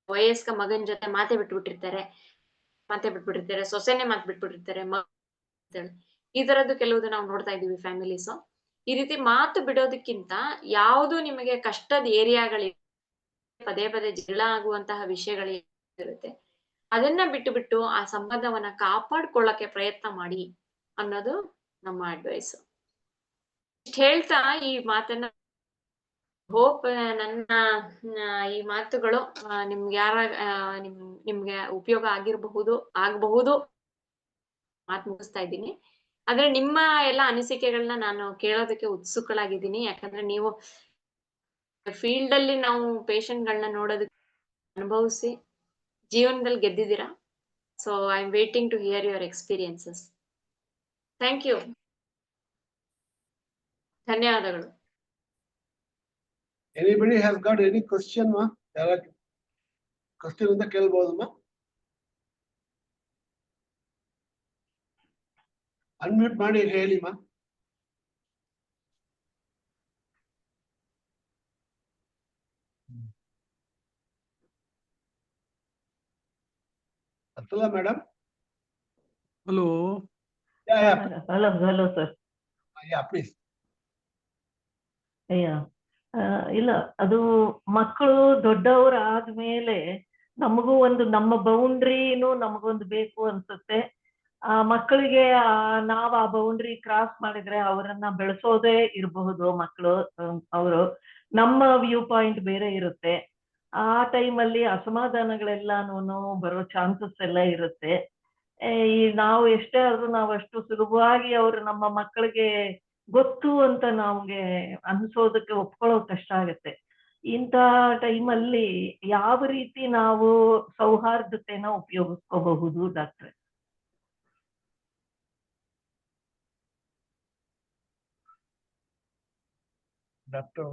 ವಯಸ್ಕ ಮಗನ್ ಜೊತೆ ಮಾತೆ ಬಿಟ್ಬಿಟ್ಟಿರ್ತಾರೆ, ಸೊಸೆನೆ ಮಾತು ಬಿಟ್ಬಿಟ್ಟಿರ್ತಾರೆ. ಈ ತರದ್ದು ಕೆಲವುದು ನಾವು ನೋಡ್ತಾ ಇದೀವಿ ಫ್ಯಾಮಿಲೀಸ್. ಈ ರೀತಿ ಮಾತು ಬಿಡೋದಕ್ಕಿಂತ ಯಾವುದು ನಿಮಗೆ ಕಷ್ಟದ ಏರಿಯಾಗಳಿವೆ, ಪದೇ ಪದೇ ಜಗಳ ಆಗುವಂತಹ ವಿಷಯಗಳಿರುತ್ತೆ, ಅದನ್ನ ಬಿಟ್ಟು ಆ ಸಂಬಂಧವನ್ನ ಕಾಪಾಡ್ಕೊಳ್ಳಕ್ಕೆ ಪ್ರಯತ್ನ ಮಾಡಿ ಅನ್ನೋದು ನಮ್ಮ ಅಡ್ವೈಸ್. ಇಷ್ಟ ಹೇಳ್ತಾ ಈ ಮಾತನ್ನ ಹೋಪ್ ನನ್ನ ಈ ಮಾತುಗಳು ನಿಮ್ಗೆ ಉಪಯೋಗ ಆಗಬಹುದು ಮಾತು ಮುಗಿಸ್ತಾ ಇದ್ದೀನಿ. ಆದ್ರೆ ನಿಮ್ಮ ಎಲ್ಲ ಅನಿಸಿಕೆಗಳನ್ನ ನಾನು ಕೇಳೋದಕ್ಕೆ ಉತ್ಸುಕಳಾಗಿದ್ದೀನಿ. ಯಾಕಂದ್ರೆ ನೀವು ಫೀಲ್ಡ್ ಅಲ್ಲಿ ನಾವು ಪೇಷಂಟ್ಗಳನ್ನ ನೋಡೋದಕ್ಕೆ ಅನುಭವಿಸಿ ಜೀವನದಲ್ಲಿ ಗೆದ್ದಿದ್ದೀರಾ. So I am waiting to hear your experiences. Thank you. ಧನ್ಯವಾದಗಳು. Anybody has got any question, ma? Question ಅಂತ ಕೇಳಬಹುದಮ್ಮ? ಅನ್ಮ್ಯೂಟ್ ಮಾಡಿ ಹೇಳಿ ಮಾ. ಅತ್ತಲ್ಲ madam? Hello. Hello sir. Yeah, please. ಇಲ್ಲ, ಅದು ಮಕ್ಕಳು ದೊಡ್ಡವರು ಆದ್ಮೇಲೆ ನಮಗೂ ಒಂದು ನಮ್ಮ ಬೌಂಡ್ರಿನೂ ನಮಗೊಂದು ಬೇಕು ಅನ್ಸುತ್ತೆ. ಆ ಮಕ್ಕಳಿಗೆ ನಾವ್ ಆ ಬೌಂಡ್ರಿ ಕ್ರಾಸ್ ಮಾಡಿದ್ರೆ ಅವರನ್ನ ಬೆಳೆಸೋದೇ ಇರಬಹುದು ಮಕ್ಕಳು. ಅವರು ನಮ್ಮ ವ್ಯೂ ಪಾಯಿಂಟ್ ಬೇರೆ ಇರುತ್ತೆ. ಆ ಟೈಮಲ್ಲಿ ಅಸಮಾಧಾನಗಳೆಲ್ಲಾನು ಬರೋ ಚಾನ್ಸಸ್ ಎಲ್ಲ ಇರುತ್ತೆ. ಈ ನಾವು ಎಷ್ಟೇ ಆದ್ರೂ ನಾವು ಅಷ್ಟು ಸುಲಭವಾಗಿ ಅವ್ರು ನಮ್ಮ ಮಕ್ಕಳಿಗೆ ಗೊತ್ತು ಅಂತ ನಮ್ಗೆ ಅನ್ಸೋದಕ್ಕೆ ಒಪ್ಕೊಳ್ಳೋದು ಕಷ್ಟ ಆಗುತ್ತೆ. ಇಂಥ ಟೈಮಲ್ಲಿ ಯಾವ ರೀತಿ ನಾವು ಸೌಹಾರ್ದತೆನ ಉಪಯೋಗಿಸ್ಕೋಬಹುದು ಡಾಕ್ಟ್ರೆ? ಡಾಕ್ಟರ್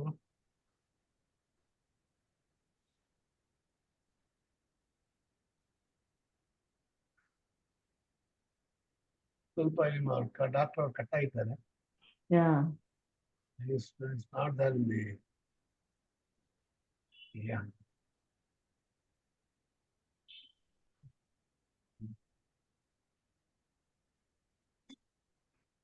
ಸ್ವಲ್ಪ ಇಲ್ಲಿ ಡಾಕ್ಟರ್ ಕಟ್ ಆಯ್ತಾರೆ. It's not that in the, yeah.